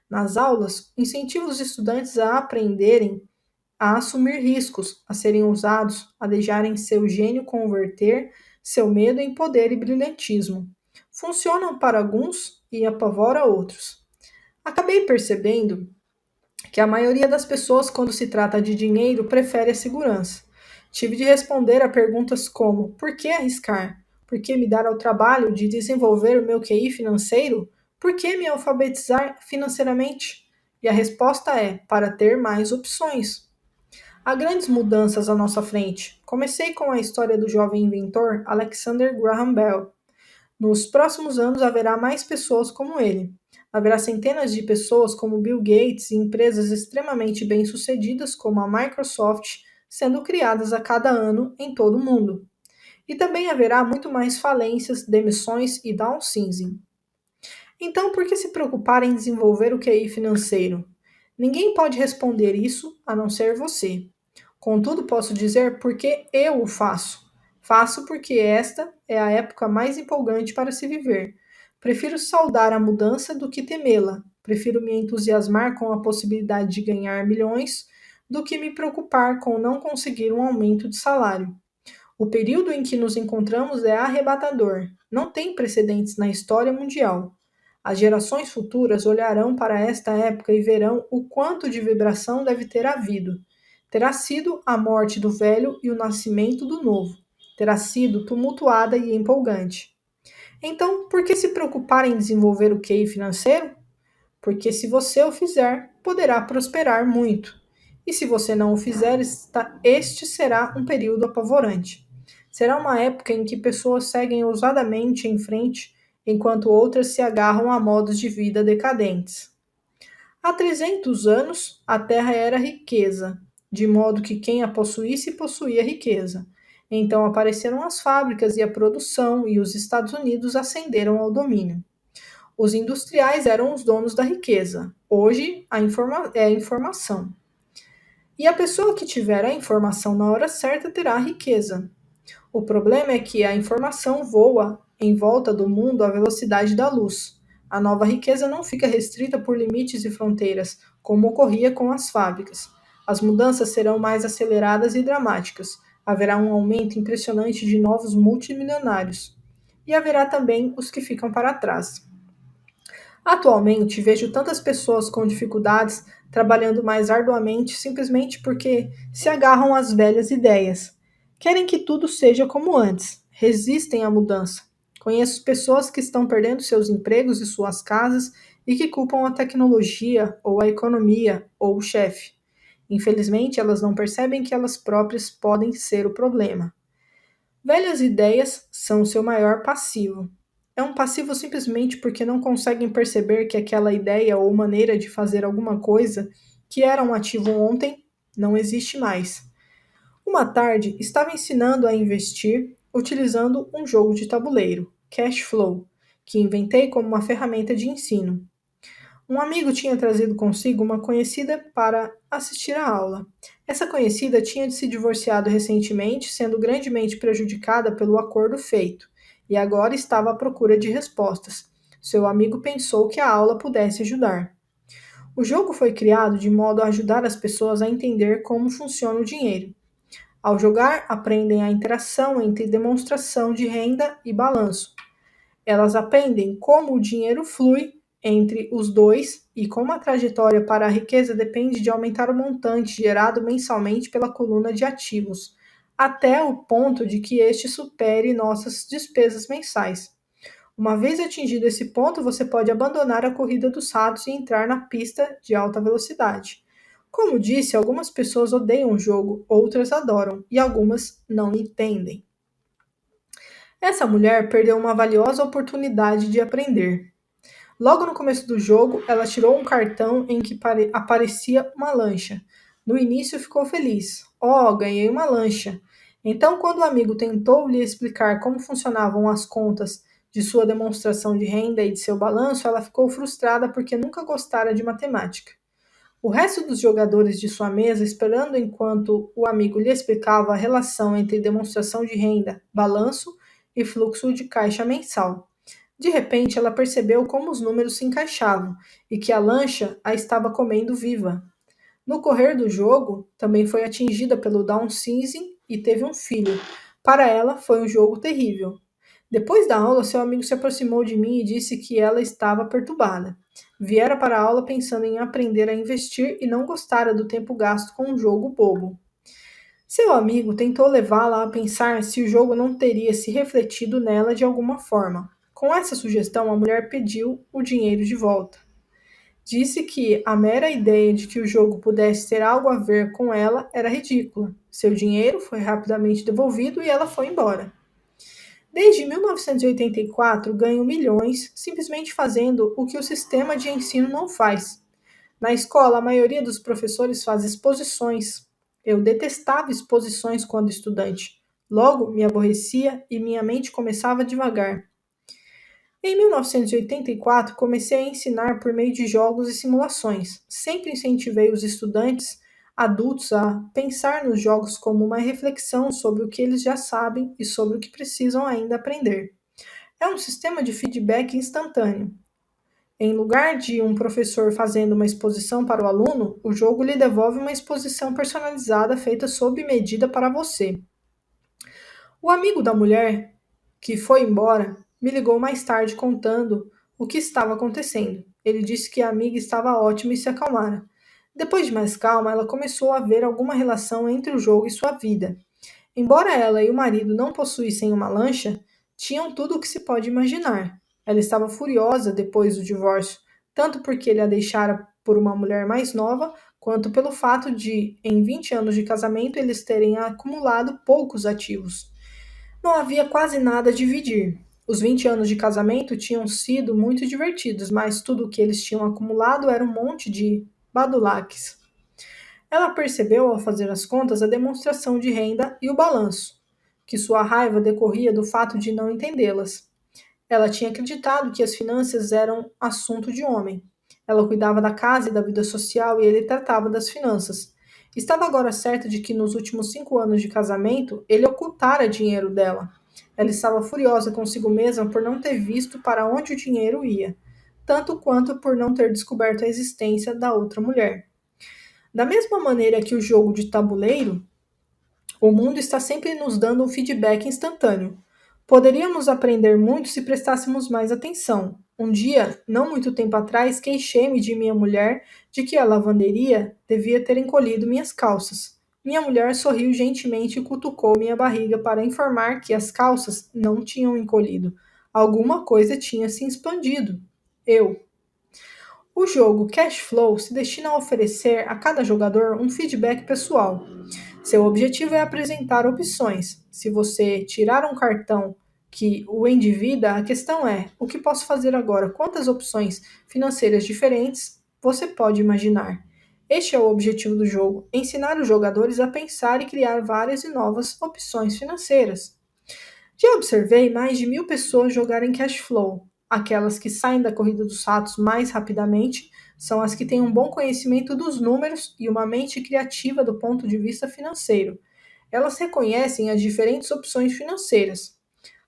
Nas aulas, incentivo os estudantes a aprenderem a assumir riscos, a serem ousados, a deixarem seu gênio converter seu medo em poder e brilhantismo. Funcionam para alguns e apavora outros. Acabei percebendo que a maioria das pessoas, quando se trata de dinheiro, prefere a segurança. Tive de responder a perguntas como: por que arriscar? Por que me dar ao trabalho de desenvolver o meu QI financeiro? Por que me alfabetizar financeiramente? E a resposta é: para ter mais opções. Há grandes mudanças à nossa frente. Comecei com a história do jovem inventor Alexander Graham Bell. Nos próximos anos haverá mais pessoas como ele. Haverá centenas de pessoas como Bill Gates e empresas extremamente bem-sucedidas como a Microsoft sendo criadas a cada ano em todo o mundo. E também haverá muito mais falências, demissões e downsizing. Então, por que se preocupar em desenvolver o QI financeiro? Ninguém pode responder isso a não ser você. Contudo, posso dizer porque eu o faço. Faço porque esta é a época mais empolgante para se viver. Prefiro saudar a mudança do que temê-la. Prefiro me entusiasmar com a possibilidade de ganhar milhões do que me preocupar com não conseguir um aumento de salário. O período em que nos encontramos é arrebatador. Não tem precedentes na história mundial. As gerações futuras olharão para esta época e verão o quanto de vibração deve ter havido. Terá sido a morte do velho e o nascimento do novo. Terá sido tumultuada e empolgante. Então, por que se preocupar em desenvolver o QI financeiro? Porque se você o fizer, poderá prosperar muito. E se você não o fizer, este será um período apavorante. Será uma época em que pessoas seguem ousadamente em frente, enquanto outras se agarram a modos de vida decadentes. Há 300 anos, a terra era riqueza, de modo que quem a possuísse possuía riqueza. Então apareceram as fábricas e a produção, e os Estados Unidos ascenderam ao domínio. Os industriais eram os donos da riqueza. Hoje é a informação. E a pessoa que tiver a informação na hora certa terá a riqueza. O problema é que a informação voa em volta do mundo à velocidade da luz. A nova riqueza não fica restrita por limites e fronteiras, como ocorria com as fábricas. As mudanças serão mais aceleradas e dramáticas. Haverá um aumento impressionante de novos multimilionários. E haverá também os que ficam para trás. Atualmente, vejo tantas pessoas com dificuldades trabalhando mais arduamente simplesmente porque se agarram às velhas ideias. Querem que tudo seja como antes, resistem à mudança. Conheço pessoas que estão perdendo seus empregos e suas casas e que culpam a tecnologia, ou a economia, ou o chefe. Infelizmente, elas não percebem que elas próprias podem ser o problema. Velhas ideias são o seu maior passivo. É um passivo simplesmente porque não conseguem perceber que aquela ideia ou maneira de fazer alguma coisa que era um ativo ontem não existe mais. Uma tarde, estava ensinando a investir utilizando um jogo de tabuleiro, Cash Flow, que inventei como uma ferramenta de ensino. Um amigo tinha trazido consigo uma conhecida para assistir à aula. Essa conhecida tinha se divorciado recentemente, sendo grandemente prejudicada pelo acordo feito, e agora estava à procura de respostas. Seu amigo pensou que a aula pudesse ajudar. O jogo foi criado de modo a ajudar as pessoas a entender como funciona o dinheiro. Ao jogar, aprendem a interação entre demonstração de renda e balanço. Elas aprendem como o dinheiro flui entre os dois e como a trajetória para a riqueza depende de aumentar o montante gerado mensalmente pela coluna de ativos, até o ponto de que este supere nossas despesas mensais. Uma vez atingido esse ponto, você pode abandonar a corrida dos ratos e entrar na pista de alta velocidade. Como disse, algumas pessoas odeiam o jogo, outras adoram e algumas não entendem. Essa mulher perdeu uma valiosa oportunidade de aprender. Logo no começo do jogo, ela tirou um cartão em que aparecia uma lancha. No início ficou feliz. Oh, ganhei uma lancha. Então, quando o amigo tentou lhe explicar como funcionavam as contas de sua demonstração de renda e de seu balanço, ela ficou frustrada porque nunca gostara de matemática. O resto dos jogadores de sua mesa, esperando enquanto o amigo lhe explicava a relação entre demonstração de renda, balanço e fluxo de caixa mensal. De repente, ela percebeu como os números se encaixavam e que a lancha a estava comendo viva. No correr do jogo, também foi atingida pelo Down syndrome e teve um filho. Para ela, foi um jogo terrível. Depois da aula, seu amigo se aproximou de mim e disse que ela estava perturbada. Viera para a aula pensando em aprender a investir e não gostara do tempo gasto com um jogo bobo. Seu amigo tentou levá-la a pensar se o jogo não teria se refletido nela de alguma forma. Com essa sugestão, a mulher pediu o dinheiro de volta. Disse que a mera ideia de que o jogo pudesse ter algo a ver com ela era ridícula. Seu dinheiro foi rapidamente devolvido e ela foi embora. Desde 1984, ganho milhões simplesmente fazendo o que o sistema de ensino não faz. Na escola, a maioria dos professores faz exposições. Eu detestava exposições quando estudante. Logo, me aborrecia e minha mente começava devagar. Em 1984, comecei a ensinar por meio de jogos e simulações. Sempre incentivei os estudantes adultos a pensar nos jogos como uma reflexão sobre o que eles já sabem e sobre o que precisam ainda aprender. É um sistema de feedback instantâneo. Em lugar de um professor fazendo uma exposição para o aluno, o jogo lhe devolve uma exposição personalizada feita sob medida para você. O amigo da mulher, que foi embora, me ligou mais tarde contando o que estava acontecendo. Ele disse que a amiga estava ótima e se acalmara. Depois de mais calma, ela começou a ver alguma relação entre o jogo e sua vida. Embora ela e o marido não possuíssem uma lancha, tinham tudo o que se pode imaginar. Ela estava furiosa depois do divórcio, tanto porque ele a deixara por uma mulher mais nova, quanto pelo fato de, em 20 anos de casamento, eles terem acumulado poucos ativos. Não havia quase nada a dividir. Os 20 anos de casamento tinham sido muito divertidos, mas tudo o que eles tinham acumulado era um monte de badulaques. Ela percebeu, ao fazer as contas, a demonstração de renda e o balanço, que sua raiva decorria do fato de não entendê-las. Ela tinha acreditado que as finanças eram assunto de homem. Ela cuidava da casa e da vida social e ele tratava das finanças. Estava agora certa de que nos últimos 5 anos de casamento ele ocultara dinheiro dela. Ela estava furiosa consigo mesma por não ter visto para onde o dinheiro ia, tanto quanto por não ter descoberto a existência da outra mulher. Da mesma maneira que o jogo de tabuleiro, o mundo está sempre nos dando um feedback instantâneo. Poderíamos aprender muito se prestássemos mais atenção. Um dia, não muito tempo atrás, queixei-me de minha mulher de que a lavanderia devia ter encolhido minhas calças. Minha mulher sorriu gentilmente e cutucou minha barriga para informar que as calças não tinham encolhido. Alguma coisa tinha se expandido. Eu. O jogo Cash Flow se destina a oferecer a cada jogador um feedback pessoal. Seu objetivo é apresentar opções. Se você tirar um cartão que o endivida, a questão é: o que posso fazer agora? Quantas opções financeiras diferentes você pode imaginar? Este é o objetivo do jogo: ensinar os jogadores a pensar e criar várias e novas opções financeiras. Já observei mais de 1.000 pessoas jogarem Cash Flow. Aquelas que saem da corrida dos ratos mais rapidamente são as que têm um bom conhecimento dos números e uma mente criativa do ponto de vista financeiro. Elas reconhecem as diferentes opções financeiras.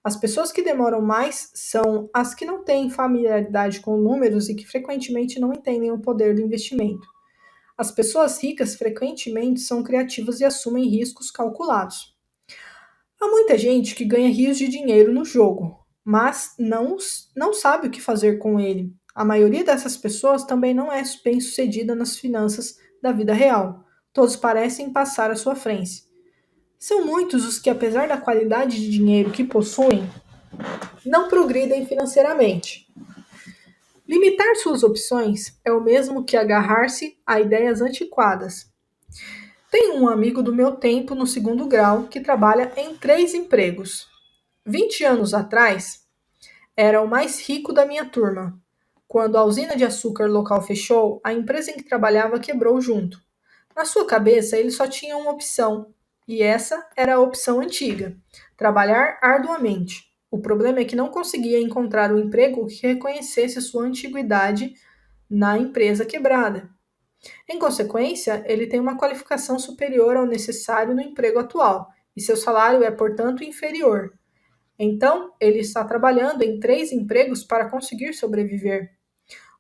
As pessoas que demoram mais são as que não têm familiaridade com números e que frequentemente não entendem o poder do investimento. As pessoas ricas frequentemente são criativas e assumem riscos calculados. Há muita gente que ganha rios de dinheiro no jogo, mas não sabe o que fazer com ele. A maioria dessas pessoas também não é bem-sucedida nas finanças da vida real. Todos parecem passar à sua frente. São muitos os que, apesar da qualidade de dinheiro que possuem, não progridem financeiramente. Limitar suas opções é o mesmo que agarrar-se a ideias antiquadas. Tenho um amigo do meu tempo no segundo grau que trabalha em 3 empregos. 20 anos atrás, era o mais rico da minha turma. Quando a usina de açúcar local fechou, a empresa em que trabalhava quebrou junto. Na sua cabeça, ele só tinha uma opção, e essa era a opção antiga: trabalhar arduamente. O problema é que não conseguia encontrar um emprego que reconhecesse sua antiguidade na empresa quebrada. Em consequência, ele tem uma qualificação superior ao necessário no emprego atual, e seu salário é, portanto, inferior. Então, ele está trabalhando em 3 empregos para conseguir sobreviver.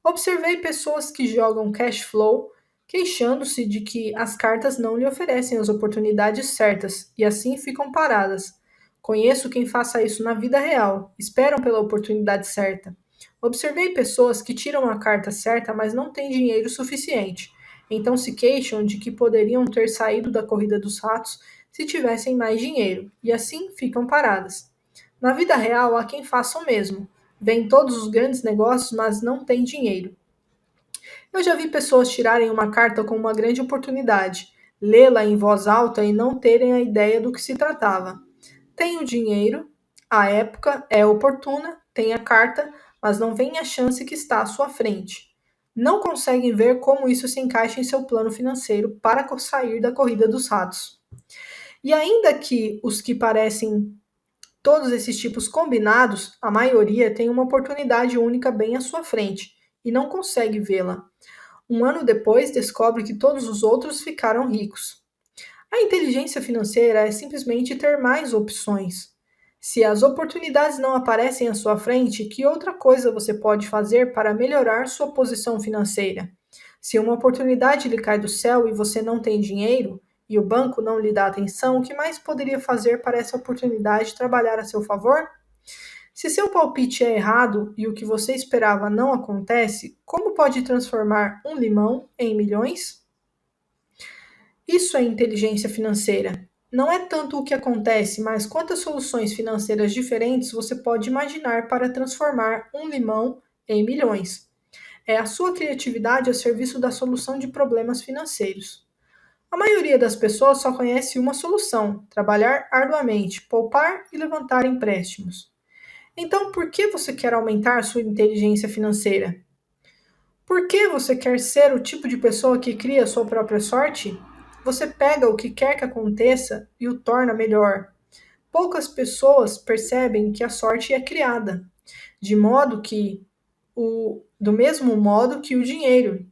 Observei pessoas que jogam cash flow queixando-se de que as cartas não lhe oferecem as oportunidades certas e assim ficam paradas. Conheço quem faça isso na vida real, esperam pela oportunidade certa. Observei pessoas que tiram a carta certa, mas não têm dinheiro suficiente. Então se queixam de que poderiam ter saído da corrida dos ratos se tivessem mais dinheiro, e assim ficam paradas. Na vida real, há quem faça o mesmo. Vêem todos os grandes negócios, mas não têm dinheiro. Eu já vi pessoas tirarem uma carta com uma grande oportunidade, lê-la em voz alta e não terem a ideia do que se tratava. Tem o dinheiro, a época é oportuna, tem a carta, mas não veem a chance que está à sua frente. Não conseguem ver como isso se encaixa em seu plano financeiro para sair da corrida dos ratos. E ainda que os que parecem todos esses tipos combinados, a maioria tem uma oportunidade única bem à sua frente e não consegue vê-la. Um ano depois, descobre que todos os outros ficaram ricos. A inteligência financeira é simplesmente ter mais opções. Se as oportunidades não aparecem à sua frente, que outra coisa você pode fazer para melhorar sua posição financeira? Se uma oportunidade lhe cai do céu e você não tem dinheiro, e o banco não lhe dá atenção, o que mais poderia fazer para essa oportunidade trabalhar a seu favor? Se seu palpite é errado e o que você esperava não acontece, como pode transformar um limão em milhões? Isso é inteligência financeira. Não é tanto o que acontece, mas quantas soluções financeiras diferentes você pode imaginar para transformar um limão em milhões. É a sua criatividade a serviço da solução de problemas financeiros. A maioria das pessoas só conhece uma solução: trabalhar arduamente, poupar e levantar empréstimos. Então, por que você quer aumentar sua inteligência financeira? Por que você quer ser o tipo de pessoa que cria sua própria sorte? Você pega o que quer que aconteça e o torna melhor. Poucas pessoas percebem que a sorte é criada, de modo que do mesmo modo que o dinheiro.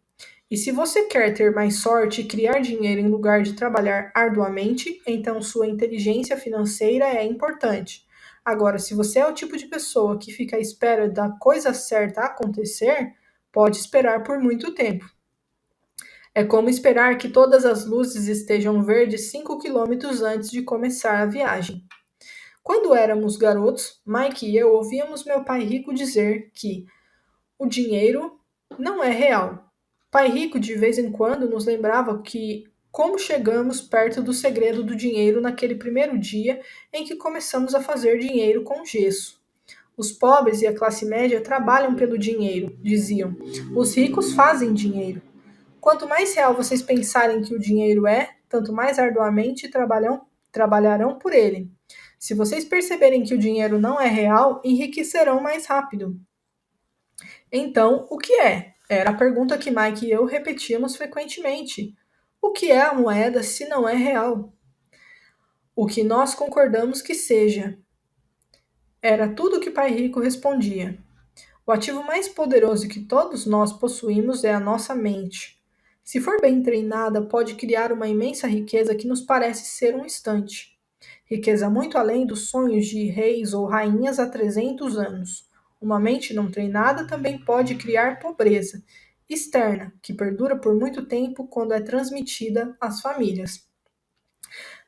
E se você quer ter mais sorte e criar dinheiro em lugar de trabalhar arduamente, então sua inteligência financeira é importante. Agora, se você é o tipo de pessoa que fica à espera da coisa certa acontecer, pode esperar por muito tempo. É como esperar que todas as luzes estejam verdes 5 quilômetros antes de começar a viagem. Quando éramos garotos, Mike e eu ouvíamos meu pai rico dizer que o dinheiro não é real. Pai Rico de vez em quando nos lembrava que como chegamos perto do segredo do dinheiro naquele primeiro dia em que começamos a fazer dinheiro com gesso. Os pobres e a classe média trabalham pelo dinheiro, diziam. Os ricos fazem dinheiro. Quanto mais real vocês pensarem que o dinheiro é, tanto mais arduamente trabalharão por ele. Se vocês perceberem que o dinheiro não é real, enriquecerão mais rápido. Então, o que é? Era a pergunta que Mike e eu repetíamos frequentemente. O que é a moeda se não é real? O que nós concordamos que seja. Era tudo o que Pai Rico respondia. O ativo mais poderoso que todos nós possuímos é a nossa mente. Se for bem treinada, pode criar uma imensa riqueza que nos parece ser um instante. Riqueza muito além dos sonhos de reis ou rainhas há 300 anos. Uma mente não treinada também pode criar pobreza externa, que perdura por muito tempo quando é transmitida às famílias.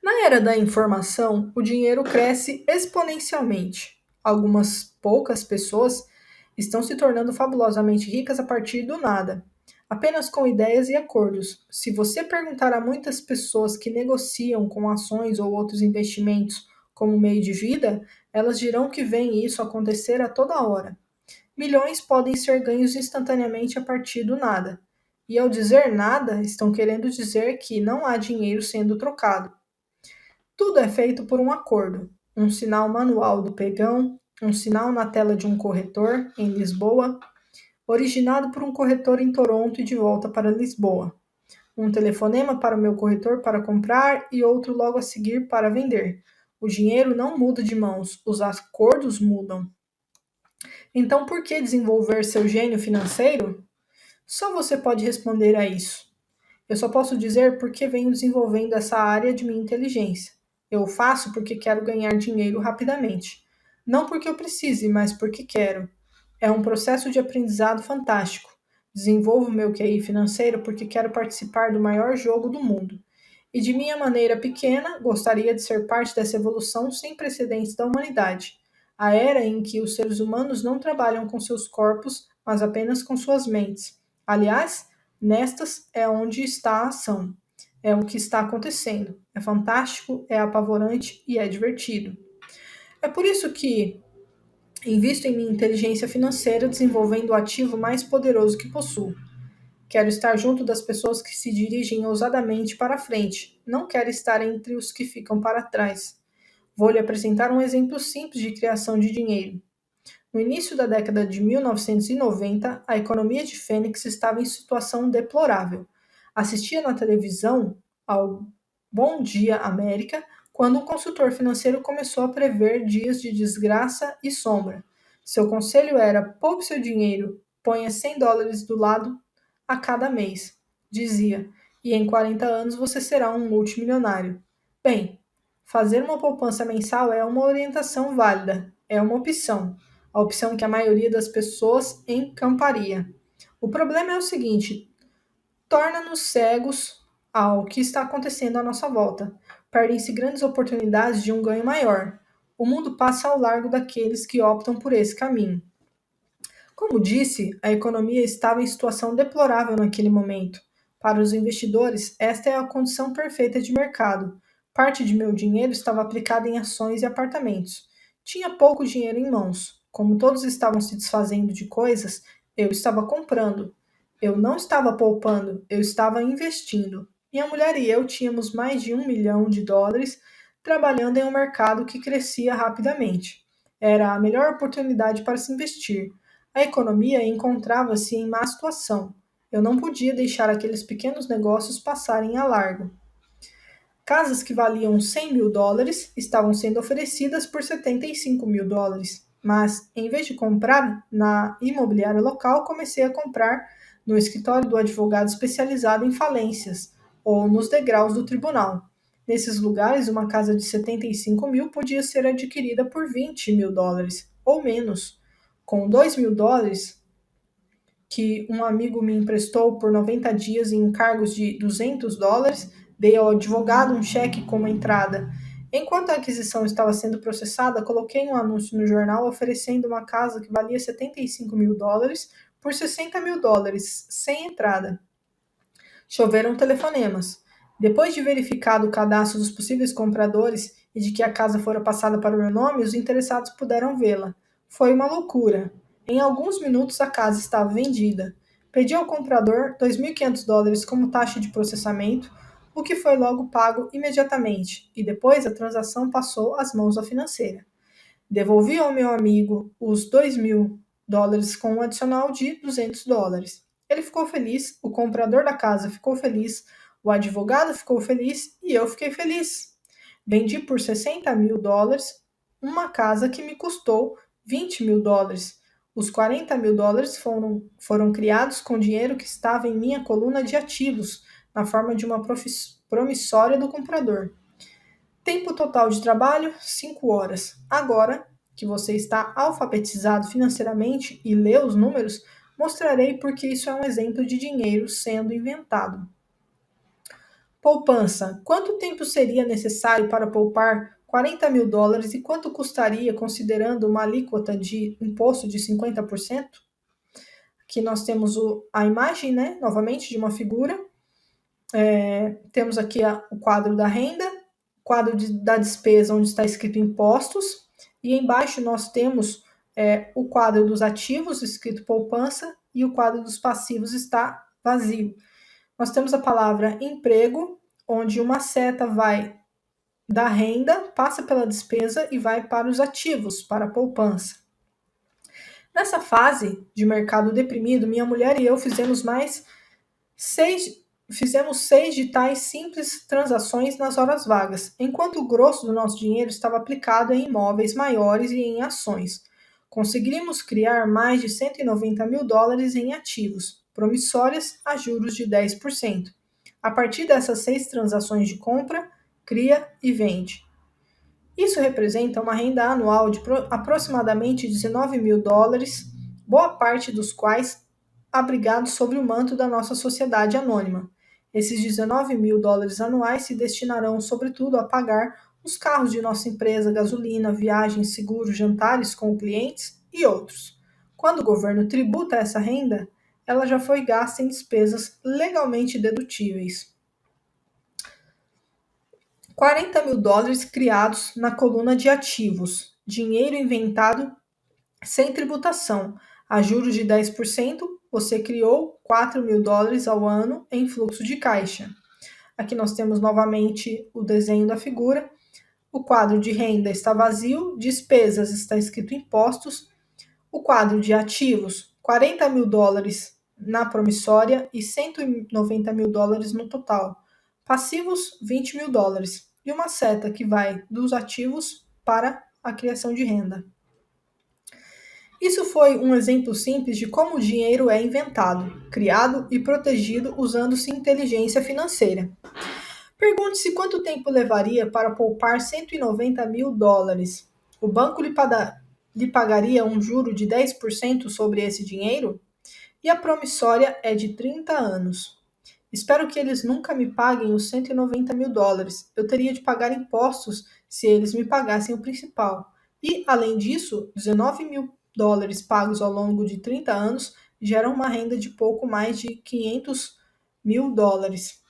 Na era da informação, o dinheiro cresce exponencialmente. Algumas poucas pessoas estão se tornando fabulosamente ricas a partir do nada, apenas com ideias e acordos. Se você perguntar a muitas pessoas que negociam com ações ou outros investimentos como meio de vida, elas dirão que veem isso acontecer a toda hora. Milhões podem ser ganhos instantaneamente a partir do nada. E ao dizer nada, estão querendo dizer que não há dinheiro sendo trocado. Tudo é feito por um acordo. um sinal manual do pegão, um sinal na tela de um corretor em Lisboa, originado por um corretor em Toronto e de volta para Lisboa. Um telefonema para o meu corretor para comprar e outro logo a seguir para vender. O dinheiro não muda de mãos, os acordos mudam. Então, por que desenvolver seu gênio financeiro? Só você pode responder a isso. Eu só posso dizer porque venho desenvolvendo essa área de minha inteligência. Eu o faço porque quero ganhar dinheiro rapidamente. Não porque eu precise, mas porque quero. É um processo de aprendizado fantástico. Desenvolvo meu QI financeiro porque quero participar do maior jogo do mundo. E de minha maneira pequena, gostaria de ser parte dessa evolução sem precedentes da humanidade. A era em que os seres humanos não trabalham com seus corpos, mas apenas com suas mentes. Aliás, nestas é onde está a ação. É o que está acontecendo. É fantástico, é apavorante e é divertido. É por isso que invisto em minha inteligência financeira desenvolvendo o ativo mais poderoso que possuo. Quero estar junto das pessoas que se dirigem ousadamente para a frente. Não quero estar entre os que ficam para trás. Vou lhe apresentar um exemplo simples de criação de dinheiro. No início da década de 1990, a economia de Fênix estava em situação deplorável. Assistia na televisão ao Bom Dia América quando um consultor financeiro começou a prever dias de desgraça e sombra. Seu conselho era: poupe seu dinheiro, ponha US$ 100 do lado a cada mês, dizia, e em 40 anos você será um multimilionário. Bem, fazer uma poupança mensal é uma orientação válida, é uma opção, a opção que a maioria das pessoas encamparia. O problema é o seguinte: torna-nos cegos ao que está acontecendo à nossa volta. Perdem-se grandes oportunidades de um ganho maior. O mundo passa ao largo daqueles que optam por esse caminho. Como disse, a economia estava em situação deplorável naquele momento. Para os investidores, esta é a condição perfeita de mercado. Parte de meu dinheiro estava aplicada em ações e apartamentos. Tinha pouco dinheiro em mãos. Como todos estavam se desfazendo de coisas, eu estava comprando. Eu não estava poupando, eu estava investindo. Minha mulher e eu tínhamos mais de US$ 1 milhão trabalhando em um mercado que crescia rapidamente. Era a melhor oportunidade para se investir. A economia encontrava-se em má situação. Eu não podia deixar aqueles pequenos negócios passarem a largo. Casas que valiam US$ 100 mil estavam sendo oferecidas por US$ 75 mil. Mas, em vez de comprar na imobiliária local, comecei a comprar no escritório do advogado especializado em falências ou nos degraus do tribunal. Nesses lugares, uma casa de 75 mil podia ser adquirida por US$ 20 mil ou menos. Com US$ 2 mil que um amigo me emprestou por 90 dias em encargos de US$ 200, dei ao advogado um cheque como entrada. Enquanto a aquisição estava sendo processada, coloquei um anúncio no jornal oferecendo uma casa que valia US$ 75 mil por US$ 60 mil, sem entrada. Choveram telefonemas. Depois de verificado o cadastro dos possíveis compradores e de que a casa fora passada para o meu nome, os interessados puderam vê-la. Foi uma loucura. Em alguns minutos a casa estava vendida. Pedi ao comprador US$ 2.500 como taxa de processamento, o que foi logo pago imediatamente, e depois a transação passou às mãos da financeira. Devolvi ao meu amigo os US$ 2.000 com um adicional de US$ 200. Ele ficou feliz, o comprador da casa ficou feliz, o advogado ficou feliz e eu fiquei feliz. Vendi por US$ 60 mil uma casa que me custou US$ 20 mil. Os US$ 40 mil foram criados com dinheiro que estava em minha coluna de ativos, na forma de uma promissória do comprador. Tempo total de trabalho, 5 horas. Agora que você está alfabetizado financeiramente e lê os números, mostrarei por que isso é um exemplo de dinheiro sendo inventado. Poupança. Quanto tempo seria necessário para poupar US$ 40 mil e quanto custaria considerando uma alíquota de imposto de 50%? Aqui nós temos a imagem, né, novamente, de uma figura. Temos aqui o quadro da renda, quadro da despesa, onde está escrito impostos, e embaixo nós temos o quadro dos ativos, escrito poupança, e o quadro dos passivos está vazio. Nós temos a palavra emprego, onde uma seta vai da renda passa pela despesa e vai para os ativos, para a poupança. Nessa fase de mercado deprimido, minha mulher e eu seis, fizemos 6 de tais simples transações nas horas vagas, enquanto o grosso do nosso dinheiro estava aplicado em imóveis maiores e em ações. Conseguimos criar mais de 190 mil dólares em ativos, promissórias a juros de 10%. A partir dessas 6 transações de compra, cria e vende. Isso representa uma renda anual de aproximadamente 19 mil dólares, boa parte dos quais abrigados sob o manto da nossa sociedade anônima. Esses 19 mil dólares anuais se destinarão, sobretudo, a pagar os carros de nossa empresa, gasolina, viagens, seguros, jantares com clientes e outros. Quando o governo tributa essa renda, ela já foi gasta em despesas legalmente dedutíveis. 40 mil dólares criados na coluna de ativos, dinheiro inventado sem tributação, a juros de 10%, você criou 4 mil dólares ao ano em fluxo de caixa. Aqui nós temos novamente o desenho da figura. O quadro de renda está vazio, despesas está escrito impostos. O quadro de ativos, 40 mil dólares na promissória e 190 mil dólares no total. Passivos, 20 mil dólares. E uma seta que vai dos ativos para a criação de renda. Isso foi um exemplo simples de como o dinheiro é inventado, criado e protegido usando-se inteligência financeira. Pergunte-se quanto tempo levaria para poupar 190 mil dólares. O banco lhe pagaria um juro de 10% sobre esse dinheiro? E a promissória é de 30 anos. Espero que eles nunca me paguem os 190 mil dólares. Eu teria de pagar impostos se eles me pagassem o principal. E, além disso, 19 mil dólares pagos ao longo de 30 anos geram uma renda de pouco mais de 500 mil dólares.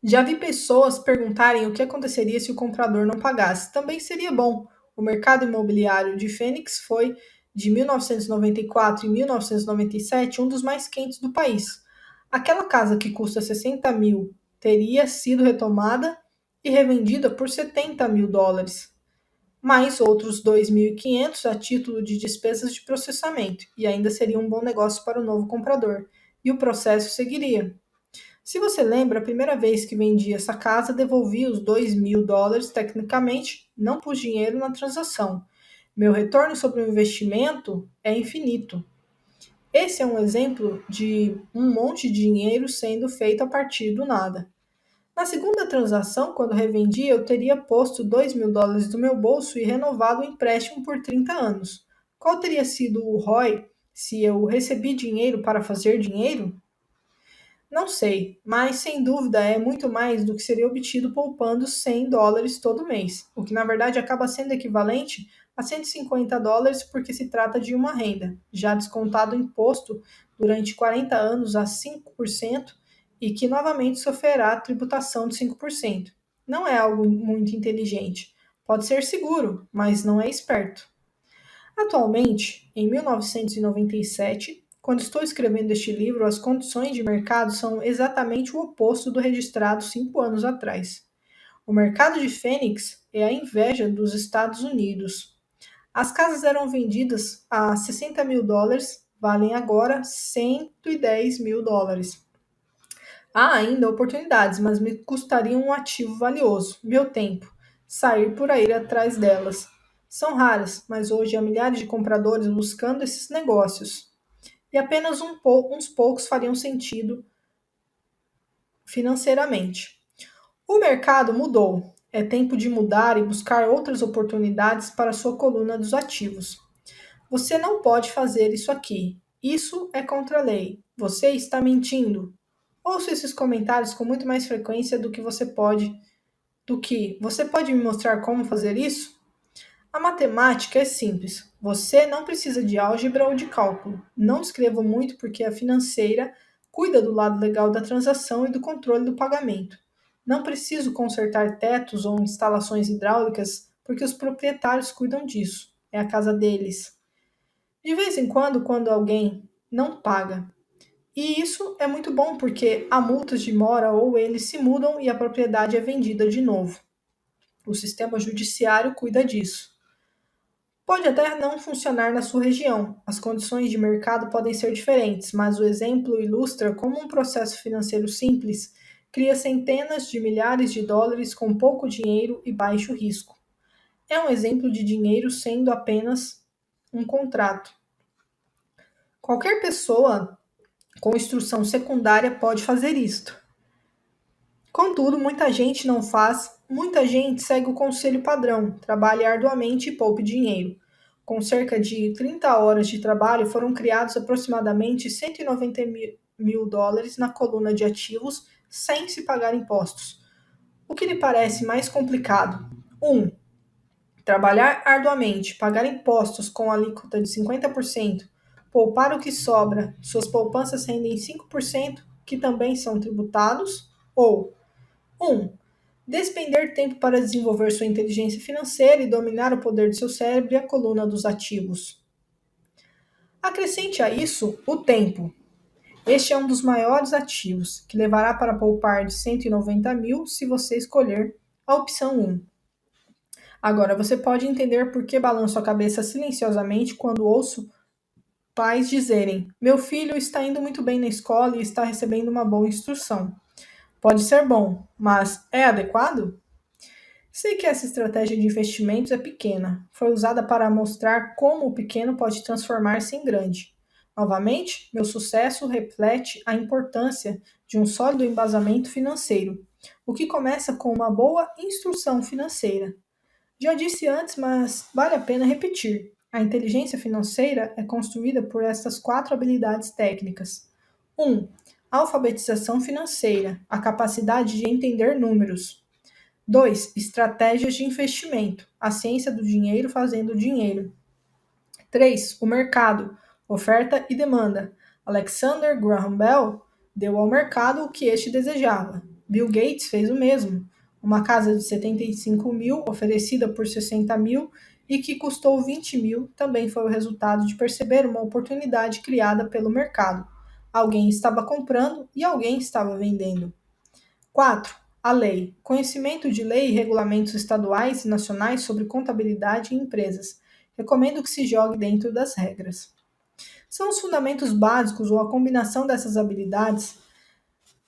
Já vi pessoas perguntarem o que aconteceria se o comprador não pagasse. Também seria bom. O mercado imobiliário de Phoenix foi, de 1994 e 1997, um dos mais quentes do país. Aquela casa que custa 60 mil teria sido retomada e revendida por 70 mil dólares, mais outros 2.500 a título de despesas de processamento, e ainda seria um bom negócio para o novo comprador. E o processo seguiria. Se você lembra, a primeira vez que vendi essa casa, devolvi os 2 mil dólares, tecnicamente, não pus dinheiro na transação. Meu retorno sobre o investimento é infinito. Esse é um exemplo de um monte de dinheiro sendo feito a partir do nada. Na segunda transação, quando revendi, eu teria posto 2 mil dólares do meu bolso e renovado o empréstimo por 30 anos. Qual teria sido o ROI se eu recebi dinheiro para fazer dinheiro? Não sei, mas sem dúvida é muito mais do que seria obtido poupando 100 dólares todo mês, o que na verdade acaba sendo equivalente a 150 dólares porque se trata de uma renda, já descontado o imposto durante 40 anos a 5% e que novamente sofrerá tributação de 5%. Não é algo muito inteligente. Pode ser seguro, mas não é esperto. Atualmente, em 1997, quando estou escrevendo este livro, as condições de mercado são exatamente o oposto do registrado 5 anos atrás. O mercado de Fênix é a inveja dos Estados Unidos. As casas eram vendidas a 60 mil dólares, valem agora 110 mil dólares. Há ainda oportunidades, mas me custariam um ativo valioso, meu tempo, sair por aí atrás delas. São raras, mas hoje há milhares de compradores buscando esses negócios. E apenas uns poucos fariam sentido financeiramente. O mercado mudou. É tempo de mudar e buscar outras oportunidades para sua coluna dos ativos. Você não pode fazer isso aqui. Isso é contra a lei. Você está mentindo. Ouço esses comentários com muito mais frequência do que você pode me mostrar como fazer isso? A matemática é simples. Você não precisa de álgebra ou de cálculo. Não escrevo muito porque a financeira cuida do lado legal da transação e do controle do pagamento. Não preciso consertar tetos ou instalações hidráulicas porque os proprietários cuidam disso. É a casa deles. De vez em quando alguém não paga. E isso é muito bom porque há multas de mora ou eles se mudam e a propriedade é vendida de novo. O sistema judiciário cuida disso. Pode até não funcionar na sua região, as condições de mercado podem ser diferentes, mas o exemplo ilustra como um processo financeiro simples cria centenas de milhares de dólares com pouco dinheiro e baixo risco. É um exemplo de dinheiro sendo apenas um contrato. Qualquer pessoa com instrução secundária pode fazer isto. Contudo, muita gente não faz, muita gente segue o conselho padrão, trabalhe arduamente e poupe dinheiro. Com cerca de 30 horas de trabalho, foram criados aproximadamente 190 mil dólares na coluna de ativos sem se pagar impostos. O que lhe parece mais complicado? 1. Trabalhar arduamente, pagar impostos com alíquota de 50%, poupar o que sobra, suas poupanças rendem 5%, que também são tributados, ou 1. Despender tempo para desenvolver sua inteligência financeira e dominar o poder de seu cérebro e a coluna dos ativos. Acrescente a isso o tempo. Este é um dos maiores ativos, que levará para poupar de 190 mil se você escolher a opção 1. Agora, você pode entender por que balanço a cabeça silenciosamente quando ouço pais dizerem: meu filho está indo muito bem na escola e está recebendo uma boa instrução. Pode ser bom, mas é adequado? Sei que essa estratégia de investimentos é pequena. Foi usada para mostrar como o pequeno pode transformar-se em grande. Novamente, meu sucesso reflete a importância de um sólido embasamento financeiro, o que começa com uma boa instrução financeira. Já disse antes, mas vale a pena repetir. A inteligência financeira é construída por estas quatro habilidades técnicas. 1. Alfabetização financeira, a capacidade de entender números. 2. Estratégias de investimento, a ciência do dinheiro fazendo dinheiro. 3. O mercado, oferta e demanda. Alexander Graham Bell deu ao mercado o que este desejava. Bill Gates fez o mesmo. Uma casa de 75 mil, oferecida por 60 mil e que custou 20 mil, também foi o resultado de perceber uma oportunidade criada pelo mercado. Alguém estava comprando e alguém estava vendendo. 4. A lei. Conhecimento de lei e regulamentos estaduais e nacionais sobre contabilidade e empresas. Recomendo que se jogue dentro das regras. São os fundamentos básicos ou a combinação dessas habilidades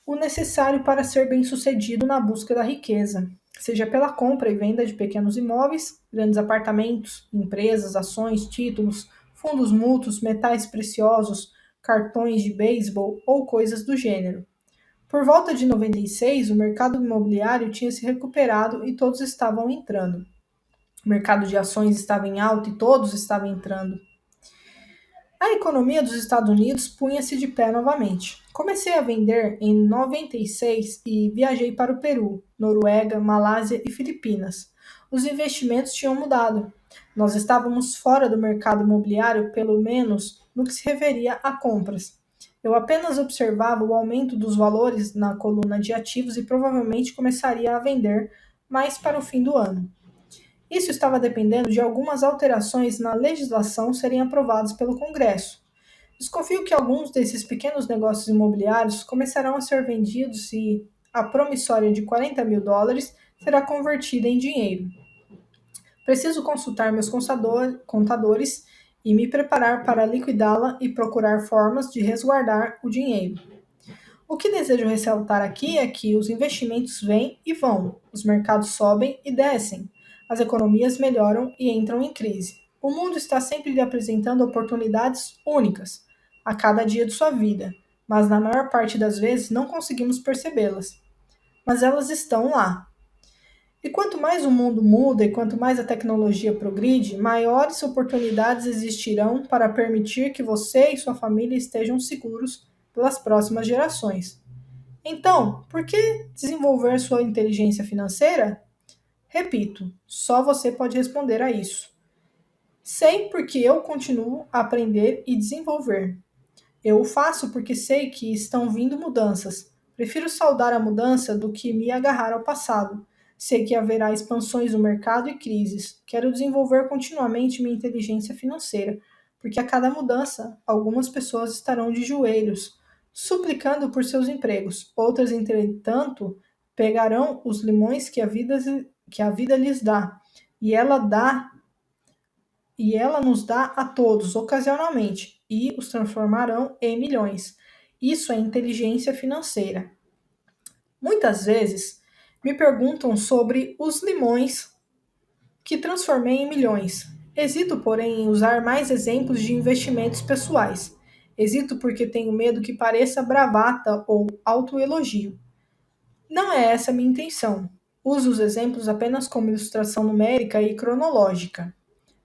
o necessário para ser bem-sucedido na busca da riqueza, seja pela compra e venda de pequenos imóveis, grandes apartamentos, empresas, ações, títulos, fundos mútuos, metais preciosos, cartões de beisebol ou coisas do gênero. Por volta de 96, o mercado imobiliário tinha se recuperado e todos estavam entrando. O mercado de ações estava em alta e todos estavam entrando. A economia dos Estados Unidos punha-se de pé novamente. Comecei a vender em 96 e viajei para o Peru, Noruega, Malásia e Filipinas. Os investimentos tinham mudado. Nós estávamos fora do mercado imobiliário, pelo menos no que se referia a compras. Eu apenas observava o aumento dos valores na coluna de ativos e provavelmente começaria a vender mais para o fim do ano. Isso estava dependendo de algumas alterações na legislação serem aprovadas pelo Congresso. Desconfio que alguns desses pequenos negócios imobiliários começarão a ser vendidos e a promissória de 40 mil dólares será convertida em dinheiro. Preciso consultar meus contadores e me preparar para liquidá-la e procurar formas de resguardar o dinheiro. O que desejo ressaltar aqui é que os investimentos vêm e vão, os mercados sobem e descem, as economias melhoram e entram em crise. O mundo está sempre lhe apresentando oportunidades únicas a cada dia de sua vida, mas na maior parte das vezes não conseguimos percebê-las. Mas elas estão lá. E quanto mais o mundo muda e quanto mais a tecnologia progride, maiores oportunidades existirão para permitir que você e sua família estejam seguros pelas próximas gerações. Então, por que desenvolver sua inteligência financeira? Repito, só você pode responder a isso. Sei porque eu continuo a aprender e desenvolver. Eu o faço porque sei que estão vindo mudanças. Prefiro saudar a mudança do que me agarrar ao passado. Sei que haverá expansões no mercado e crises. Quero desenvolver continuamente minha inteligência financeira, porque a cada mudança, algumas pessoas estarão de joelhos, suplicando por seus empregos. Outras, entretanto, pegarão os limões que a vida que a vida lhes dá, e ela dá e ela nos dá a todos ocasionalmente e os transformarão em milhões. Isso é inteligência financeira. Muitas vezes me perguntam sobre os limões que transformei em milhões. Hesito, porém, em usar mais exemplos de investimentos pessoais. Hesito porque tenho medo que pareça bravata ou autoelogio. Não é essa a minha intenção. Uso os exemplos apenas como ilustração numérica e cronológica,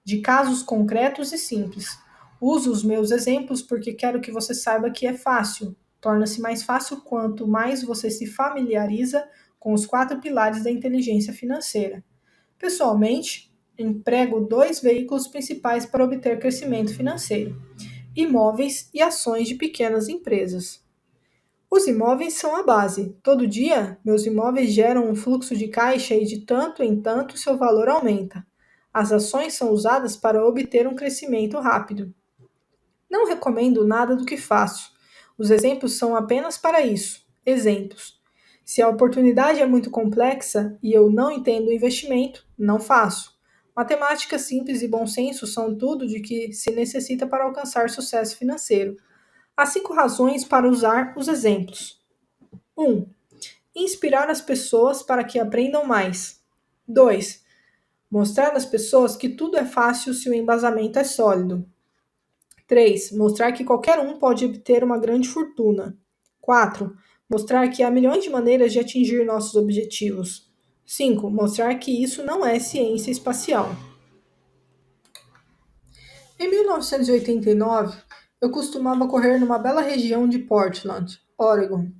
de casos concretos e simples. Uso os meus exemplos porque quero que você saiba que é fácil. Torna-se mais fácil quanto mais você se familiariza com os quatro pilares da inteligência financeira. Pessoalmente, emprego dois veículos principais para obter crescimento financeiro: imóveis e ações de pequenas empresas. Os imóveis são a base. Todo dia, meus imóveis geram um fluxo de caixa e de tanto em tanto seu valor aumenta. As ações são usadas para obter um crescimento rápido. Não recomendo nada do que faço. Os exemplos são apenas para isso. Exemplos. Se a oportunidade é muito complexa e eu não entendo o investimento, não faço. Matemática simples e bom senso são tudo de que se necessita para alcançar sucesso financeiro. Há 5 razões para usar os exemplos. 1. Inspirar as pessoas para que aprendam mais. 2. Mostrar às pessoas que tudo é fácil se o embasamento é sólido. 3. Mostrar que qualquer um pode obter uma grande fortuna. 4. Mostrar que há milhões de maneiras de atingir nossos objetivos. 5. Mostrar que isso não é ciência espacial. Em 1989, eu costumava correr numa bela região de Portland, Oregon.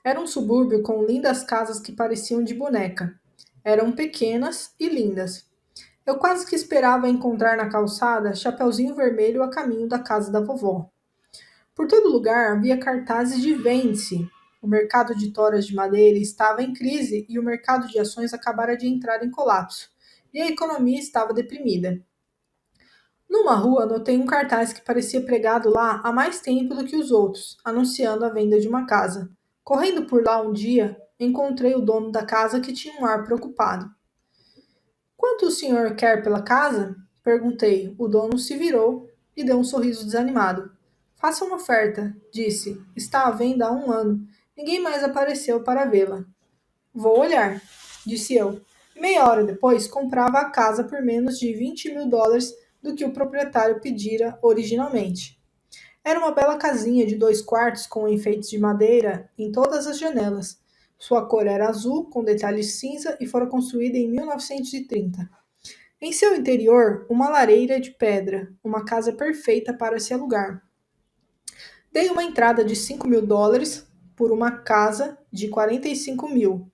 Era um subúrbio com lindas casas que pareciam de boneca. Eram pequenas e lindas. Eu quase que esperava encontrar na calçada Chapeuzinho Vermelho a caminho da casa da vovó. Por todo lugar havia cartazes de vende-se. O mercado de toras de madeira estava em crise e o mercado de ações acabara de entrar em colapso. E a economia estava deprimida. Numa rua, notei um cartaz que parecia pregado lá há mais tempo do que os outros, anunciando a venda de uma casa. Correndo por lá um dia, encontrei o dono da casa que tinha um ar preocupado. Quanto o senhor quer pela casa? Perguntei. O dono se virou e deu um sorriso desanimado. Faça uma oferta, disse. Está à venda há 1 ano. Ninguém mais apareceu para vê-la. Vou olhar, disse eu. Meia hora depois, comprava a casa por menos de $20.000 do que o proprietário pedira originalmente. Era uma bela casinha de 2 quartos com enfeites de madeira em todas as janelas. Sua cor era azul, com detalhes cinza e fora construída em 1930. Em seu interior, uma lareira de pedra, uma casa perfeita para se alugar. Dei uma entrada de $5.000 por uma casa de 45 mil,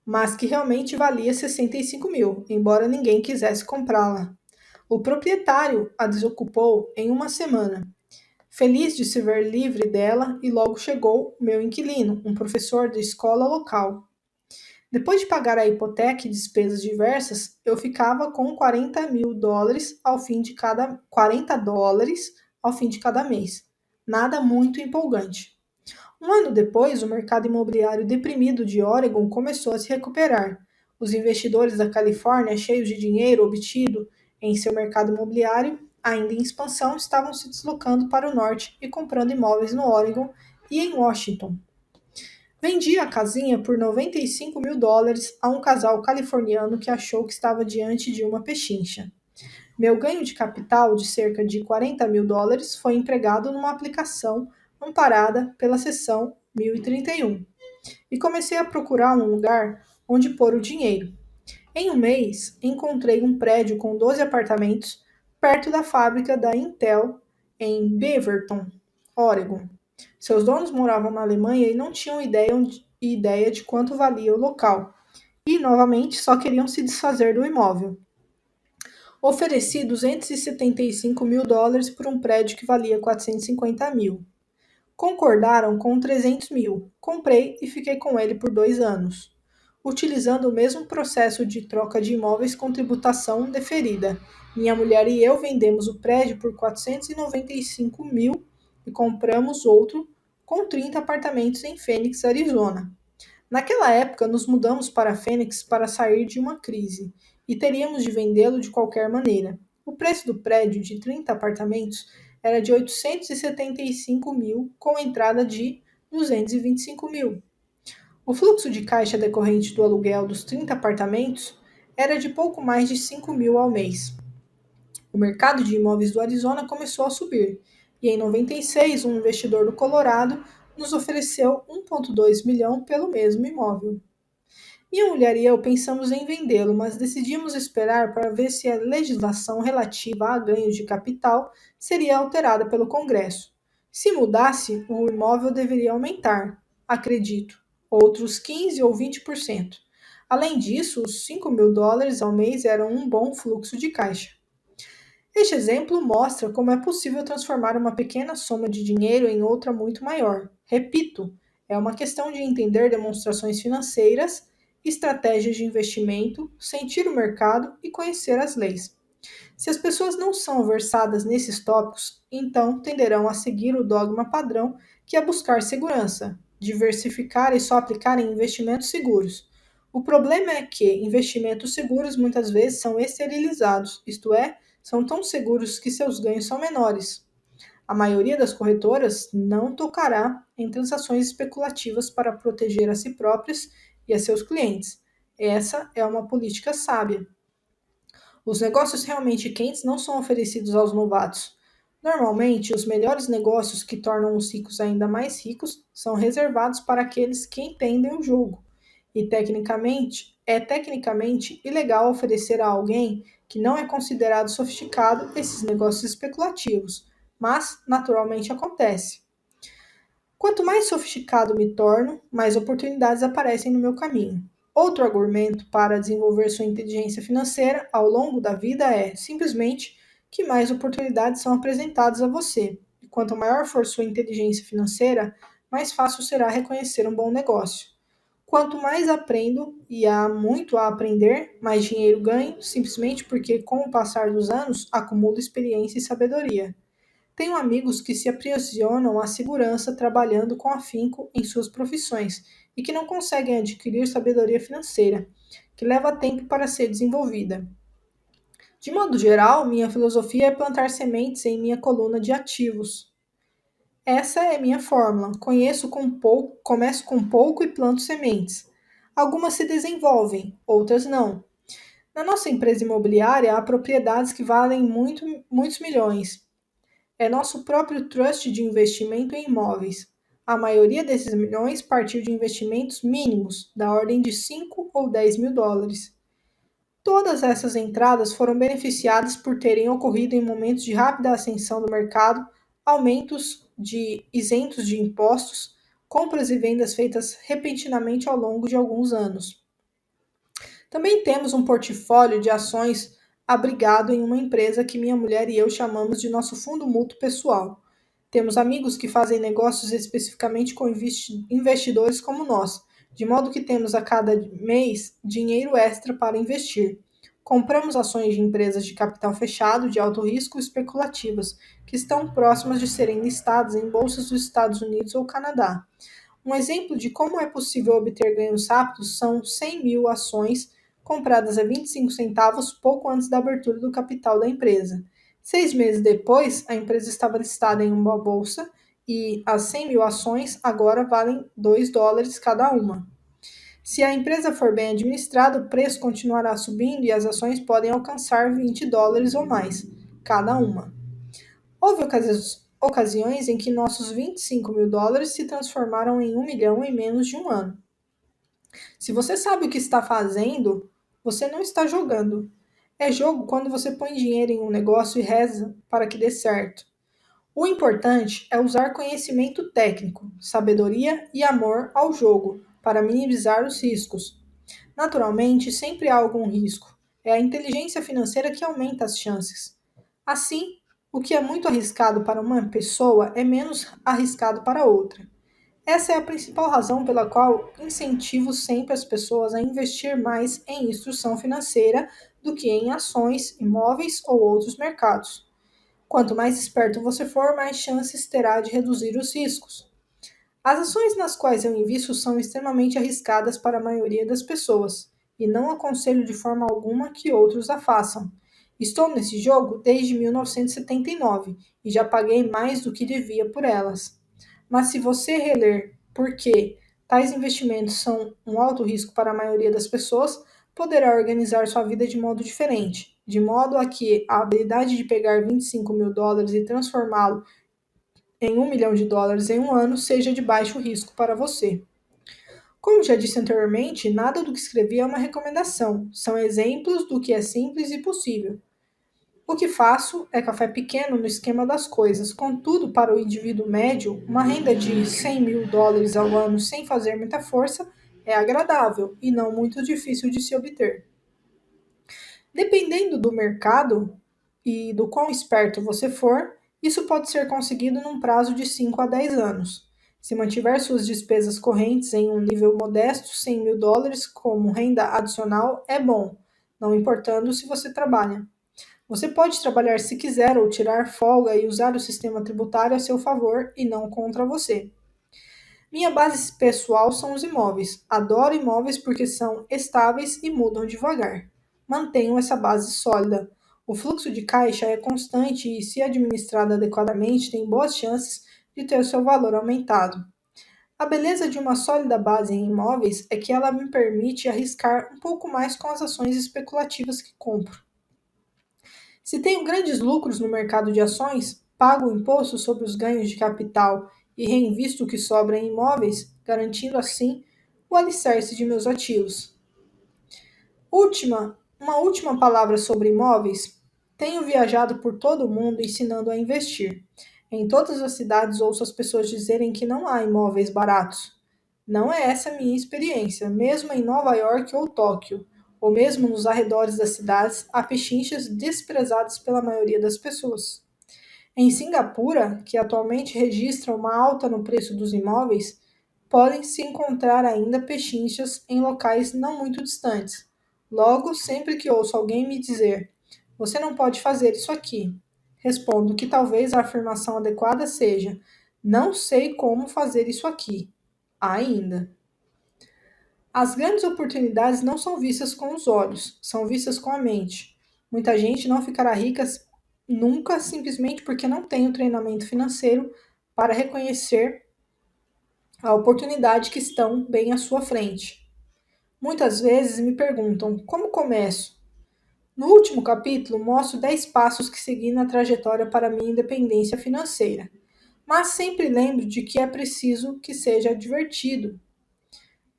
mas que realmente valia 65 mil, embora ninguém quisesse comprá-la. O proprietário a desocupou em 1 semana. Feliz de se ver livre dela, e logo chegou meu inquilino, um professor de escola local. Depois de pagar a hipoteca e despesas diversas, eu ficava com $40.000 ao fim de cada $40 ao fim de cada mês. Nada muito empolgante. 1 ano depois, o mercado imobiliário deprimido de Oregon começou a se recuperar. Os investidores da Califórnia, cheios de dinheiro obtido em seu mercado imobiliário, ainda em expansão, estavam se deslocando para o norte e comprando imóveis no Oregon e em Washington. Vendi a casinha por $95.000 a um casal californiano que achou que estava diante de uma pechincha. Meu ganho de capital de cerca de $40.000 foi empregado numa aplicação amparada pela seção 1031 e comecei a procurar um lugar onde pôr o dinheiro. Em um mês, encontrei um prédio com 12 apartamentos perto da fábrica da Intel em Beaverton, Oregon. Seus donos moravam na Alemanha e não tinham ideia de quanto valia o local. E, novamente, só queriam se desfazer do imóvel. Ofereci $275.000 por um prédio que valia 450 mil. Concordaram com 300 mil. Comprei e fiquei com ele por 2 anos, utilizando o mesmo processo de troca de imóveis com tributação deferida. Minha mulher e eu vendemos o prédio por 495 mil e compramos outro com 30 apartamentos em Phoenix, Arizona. Naquela época, nos mudamos para Fênix para sair de uma crise e teríamos de vendê-lo de qualquer maneira. O preço do prédio de 30 apartamentos era de 875 mil, com entrada de 225 mil. O fluxo de caixa decorrente do aluguel dos 30 apartamentos era de pouco mais de 5 mil ao mês. O mercado de imóveis do Arizona começou a subir, e em 96, um investidor do Colorado nos ofereceu 1,2 milhão pelo mesmo imóvel. Minha mulher e eu pensamos em vendê-lo, mas decidimos esperar para ver se a legislação relativa a ganhos de capital seria alterada pelo Congresso. Se mudasse, o imóvel deveria aumentar, acredito, outros 15 ou 20%. Além disso, os 5 mil dólares ao mês eram um bom fluxo de caixa. Este exemplo mostra como é possível transformar uma pequena soma de dinheiro em outra muito maior. Repito, é uma questão de entender demonstrações financeiras, estratégias de investimento, sentir o mercado e conhecer as leis. Se as pessoas não são versadas nesses tópicos, então tenderão a seguir o dogma padrão, que é buscar segurança, diversificar e só aplicar em investimentos seguros. O problema é que investimentos seguros muitas vezes são esterilizados, isto é, são tão seguros que seus ganhos são menores. A maioria das corretoras não tocará em transações especulativas para proteger a si próprias e a seus clientes. Essa é uma política sábia. Os negócios realmente quentes não são oferecidos aos novatos. Normalmente, os melhores negócios que tornam os ricos ainda mais ricos são reservados para aqueles que entendem o jogo. E tecnicamente ilegal oferecer a alguém que não é considerado sofisticado esses negócios especulativos, mas naturalmente acontece. Quanto mais sofisticado me torno, mais oportunidades aparecem no meu caminho. Outro argumento para desenvolver sua inteligência financeira ao longo da vida é, simplesmente, que mais oportunidades são apresentadas a você. E quanto maior for sua inteligência financeira, mais fácil será reconhecer um bom negócio. Quanto mais aprendo, e há muito a aprender, mais dinheiro ganho, simplesmente porque, com o passar dos anos, acumulo experiência e sabedoria. Tenho amigos que se aprisionam à segurança trabalhando com afinco em suas profissões e que não conseguem adquirir sabedoria financeira, que leva tempo para ser desenvolvida. De modo geral, minha filosofia é plantar sementes em minha coluna de ativos. Essa é minha fórmula. Começo com pouco e planto sementes. Algumas se desenvolvem, outras não. Na nossa empresa imobiliária, há propriedades que valem muitos milhões. É nosso próprio trust de investimento em imóveis. A maioria desses milhões partiu de investimentos mínimos, da ordem de 5 ou 10 mil dólares. Todas essas entradas foram beneficiadas por terem ocorrido em momentos de rápida ascensão do mercado, aumentos de isentos de impostos, compras e vendas feitas repentinamente ao longo de alguns anos. Também temos um portfólio de ações abrigado em uma empresa que minha mulher e eu chamamos de nosso fundo mútuo pessoal. Temos amigos que fazem negócios especificamente com investidores como nós, de modo que temos a cada mês dinheiro extra para investir. Compramos ações de empresas de capital fechado, de alto risco especulativas, que estão próximas de serem listadas em bolsas dos Estados Unidos ou Canadá. Um exemplo de como é possível obter ganhos rápidos são 100 mil ações compradas a 25 centavos pouco antes da abertura do capital da empresa. 6 meses depois, a empresa estava listada em uma bolsa e as 100 mil ações agora valem 2 dólares cada uma. Se a empresa for bem administrada, o preço continuará subindo e as ações podem alcançar 20 dólares ou mais cada uma. Houve ocasiões em que nossos 25 mil dólares se transformaram em 1 milhão em menos de um ano. Se você sabe o que está fazendo, você não está jogando. É jogo quando você põe dinheiro em um negócio e reza para que dê certo. O importante é usar conhecimento técnico, sabedoria e amor ao jogo para minimizar os riscos. Naturalmente, sempre há algum risco. É a inteligência financeira que aumenta as chances. Assim, o que é muito arriscado para uma pessoa é menos arriscado para outra. Essa é a principal razão pela qual incentivo sempre as pessoas a investir mais em instrução financeira do que em ações, imóveis ou outros mercados. Quanto mais esperto você for, mais chances terá de reduzir os riscos. As ações nas quais eu invisto são extremamente arriscadas para a maioria das pessoas, e não aconselho de forma alguma que outros a façam. Estou nesse jogo desde 1979 e já paguei mais do que devia por elas. Mas se você reler por que tais investimentos são um alto risco para a maioria das pessoas, poderá organizar sua vida de modo diferente, de modo a que a habilidade de pegar US$ 25.000 e transformá-lo em US$ 1 milhão em um ano seja de baixo risco para você. Como já disse anteriormente, nada do que escrevi é uma recomendação, são exemplos do que é simples e possível. O que faço é café pequeno no esquema das coisas, contudo, para o indivíduo médio, uma renda de US$ 100.000 ao ano sem fazer muita força é agradável e não muito difícil de se obter. Dependendo do mercado e do quão esperto você for, isso pode ser conseguido num prazo de 5 a 10 anos. Se mantiver suas despesas correntes em um nível modesto, US$ 100.000 como renda adicional é bom, não importando se você trabalha. Você pode trabalhar se quiser ou tirar folga e usar o sistema tributário a seu favor e não contra você. Minha base pessoal são os imóveis. Adoro imóveis porque são estáveis e mudam devagar. Mantenho essa base sólida. O fluxo de caixa é constante e, se administrado adequadamente, tem boas chances de ter seu valor aumentado. A beleza de uma sólida base em imóveis é que ela me permite arriscar um pouco mais com as ações especulativas que compro. Se tenho grandes lucros no mercado de ações, pago o imposto sobre os ganhos de capital e reinvisto o que sobra em imóveis, garantindo assim o alicerce de meus ativos. Uma última palavra sobre imóveis. Tenho viajado por todo o mundo ensinando a investir. Em todas as cidades ouço as pessoas dizerem que não há imóveis baratos. Não é essa a minha experiência, mesmo em Nova York ou Tóquio, ou mesmo nos arredores das cidades, há pechinchas desprezadas pela maioria das pessoas. Em Singapura, que atualmente registra uma alta no preço dos imóveis, podem-se encontrar ainda pechinchas em locais não muito distantes. Logo, sempre que ouço alguém me dizer: "Você não pode fazer isso aqui", respondo que talvez a afirmação adequada seja: "Não sei como fazer isso aqui, ainda". As grandes oportunidades não são vistas com os olhos, são vistas com a mente. Muita gente não ficará rica nunca simplesmente porque não tem o treinamento financeiro para reconhecer a oportunidade que estão bem à sua frente. Muitas vezes me perguntam: como começo? No último capítulo, mostro 10 passos que segui na trajetória para minha independência financeira, mas sempre lembro de que é preciso que seja divertido.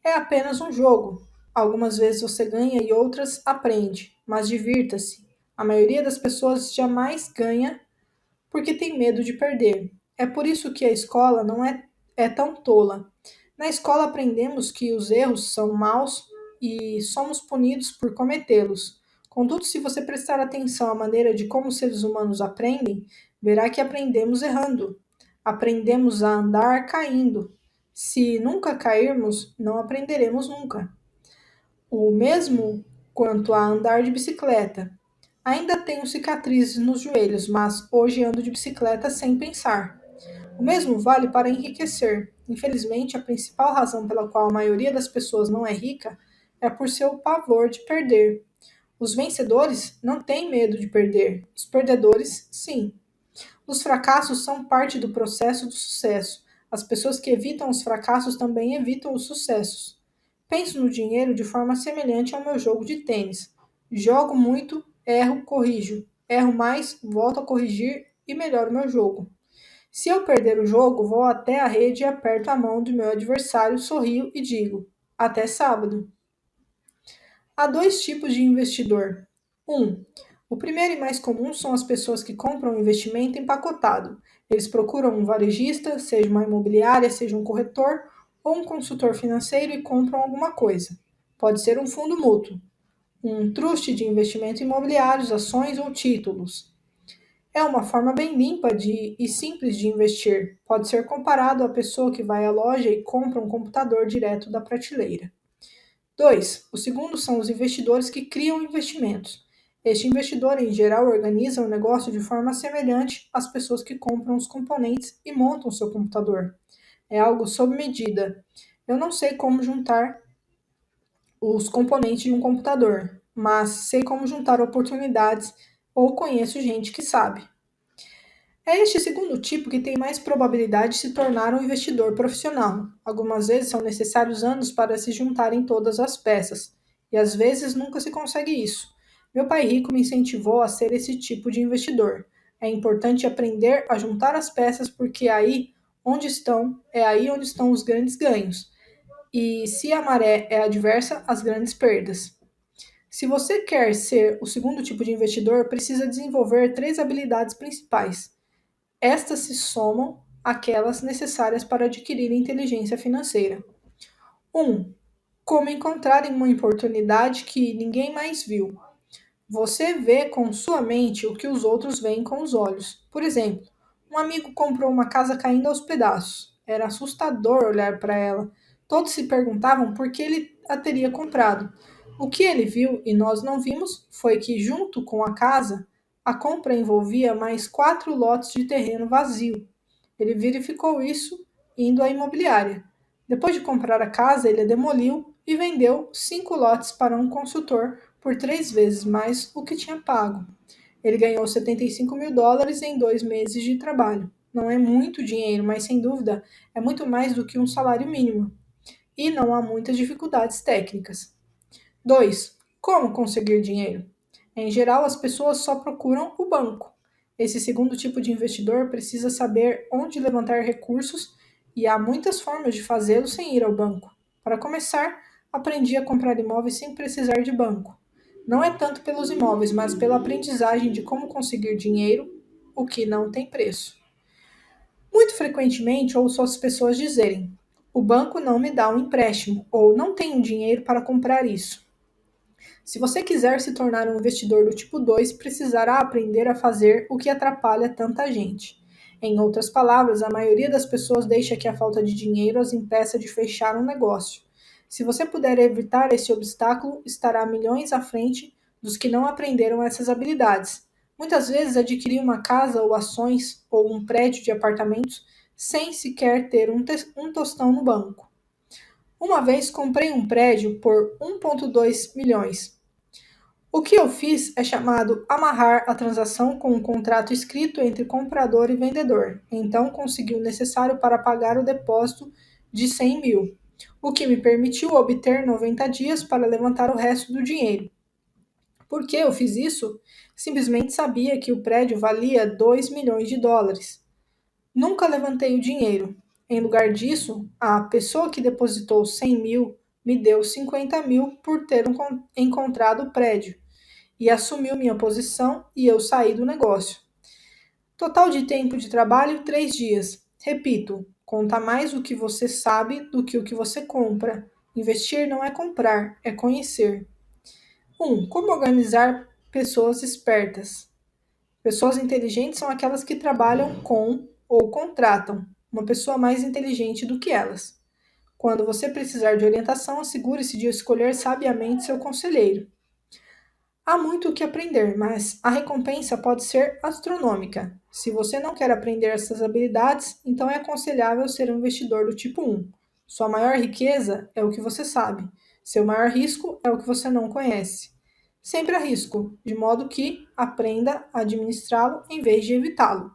É apenas um jogo. Algumas vezes você ganha e outras aprende, mas divirta-se. A maioria das pessoas jamais ganha porque tem medo de perder. É por isso que a escola não é tão tola. Na escola aprendemos que os erros são maus e somos punidos por cometê-los. Contudo, se você prestar atenção à maneira de como os seres humanos aprendem, verá que aprendemos errando. Aprendemos a andar caindo. Se nunca cairmos, não aprenderemos nunca. O mesmo quanto a andar de bicicleta. Ainda tenho cicatrizes nos joelhos, mas hoje ando de bicicleta sem pensar. O mesmo vale para enriquecer. Infelizmente, a principal razão pela qual a maioria das pessoas não é rica é por seu pavor de perder. Os vencedores não têm medo de perder, os perdedores, sim. Os fracassos são parte do processo do sucesso. As pessoas que evitam os fracassos também evitam os sucessos. Penso no dinheiro de forma semelhante ao meu jogo de tênis. Jogo muito, erro, corrijo. Erro mais, volto a corrigir e melhoro meu jogo. Se eu perder o jogo, vou até a rede e aperto a mão do meu adversário, sorrio e digo: até sábado. Há dois tipos de investidor. Um, o primeiro e mais comum são as pessoas que compram um investimento empacotado. Eles procuram um varejista, seja uma imobiliária, seja um corretor ou um consultor financeiro e compram alguma coisa. Pode ser um fundo mútuo, um trust de investimento imobiliários, ações ou títulos. É uma forma bem limpa e simples de investir. Pode ser comparado à pessoa que vai à loja e compra um computador direto da prateleira. 2. O segundo são os investidores que criam investimentos. Este investidor, em geral, organiza o negócio de forma semelhante às pessoas que compram os componentes e montam seu computador. É algo sob medida. Eu não sei como juntar os componentes de um computador, mas sei como juntar oportunidades ou conheço gente que sabe. É este segundo tipo que tem mais probabilidade de se tornar um investidor profissional. Algumas vezes são necessários anos para se juntarem todas as peças, e às vezes nunca se consegue isso. Meu pai rico me incentivou a ser esse tipo de investidor. É importante aprender a juntar as peças porque é aí onde estão os grandes ganhos. E se a maré é adversa, as grandes perdas. Se você quer ser o segundo tipo de investidor, precisa desenvolver três habilidades principais. Estas se somam àquelas necessárias para adquirir inteligência financeira. 1. Como encontrar uma oportunidade que ninguém mais viu. Você vê com sua mente o que os outros veem com os olhos. Por exemplo, um amigo comprou uma casa caindo aos pedaços. Era assustador olhar para ela. Todos se perguntavam por que ele a teria comprado. O que ele viu e nós não vimos foi que, junto com a casa, a compra envolvia mais 4 lotes de terreno vazio. Ele verificou isso indo à imobiliária. Depois de comprar a casa, ele a demoliu e vendeu 5 lotes para um consultor por 3 vezes mais o que tinha pago. Ele ganhou US$ 75.000 em 2 meses de trabalho. Não é muito dinheiro, mas sem dúvida é muito mais do que um salário mínimo. E não há muitas dificuldades técnicas. 2. Como conseguir dinheiro? Em geral, as pessoas só procuram o banco. Esse segundo tipo de investidor precisa saber onde levantar recursos e há muitas formas de fazê-lo sem ir ao banco. Para começar, aprendi a comprar imóveis sem precisar de banco. Não é tanto pelos imóveis, mas pela aprendizagem de como conseguir dinheiro, o que não tem preço. Muito frequentemente ouço as pessoas dizerem: o banco não me dá um empréstimo ou não tenho dinheiro para comprar isso. Se você quiser se tornar um investidor do tipo 2, precisará aprender a fazer o que atrapalha tanta gente. Em outras palavras, a maioria das pessoas deixa que a falta de dinheiro as impeça de fechar um negócio. Se você puder evitar esse obstáculo, estará milhões à frente dos que não aprenderam essas habilidades. Muitas vezes adquirir uma casa ou ações ou um prédio de apartamentos sem sequer ter um tostão no banco. Uma vez comprei um prédio por 1,2 milhões. O que eu fiz é chamado amarrar a transação com um contrato escrito entre comprador e vendedor. Então consegui o necessário para pagar o depósito de 100 mil, o que me permitiu obter 90 dias para levantar o resto do dinheiro. Por que eu fiz isso? Simplesmente sabia que o prédio valia 2 milhões de dólares. Nunca levantei o dinheiro. Em lugar disso, a pessoa que depositou 100 mil me deu 50 mil por ter encontrado o prédio e assumiu minha posição e eu saí do negócio. Total de tempo de trabalho: 3 dias. Repito, conta mais o que você sabe do que o que você compra. Investir não é comprar, é conhecer. 1. Como organizar pessoas espertas? Pessoas inteligentes são aquelas que trabalham com ou contratam uma pessoa mais inteligente do que elas. Quando você precisar de orientação, assegure-se de escolher sabiamente seu conselheiro. Há muito o que aprender, mas a recompensa pode ser astronômica. Se você não quer aprender essas habilidades, então é aconselhável ser um investidor do tipo 1. Sua maior riqueza é o que você sabe. Seu maior risco é o que você não conhece. Sempre há risco, de modo que aprenda a administrá-lo em vez de evitá-lo.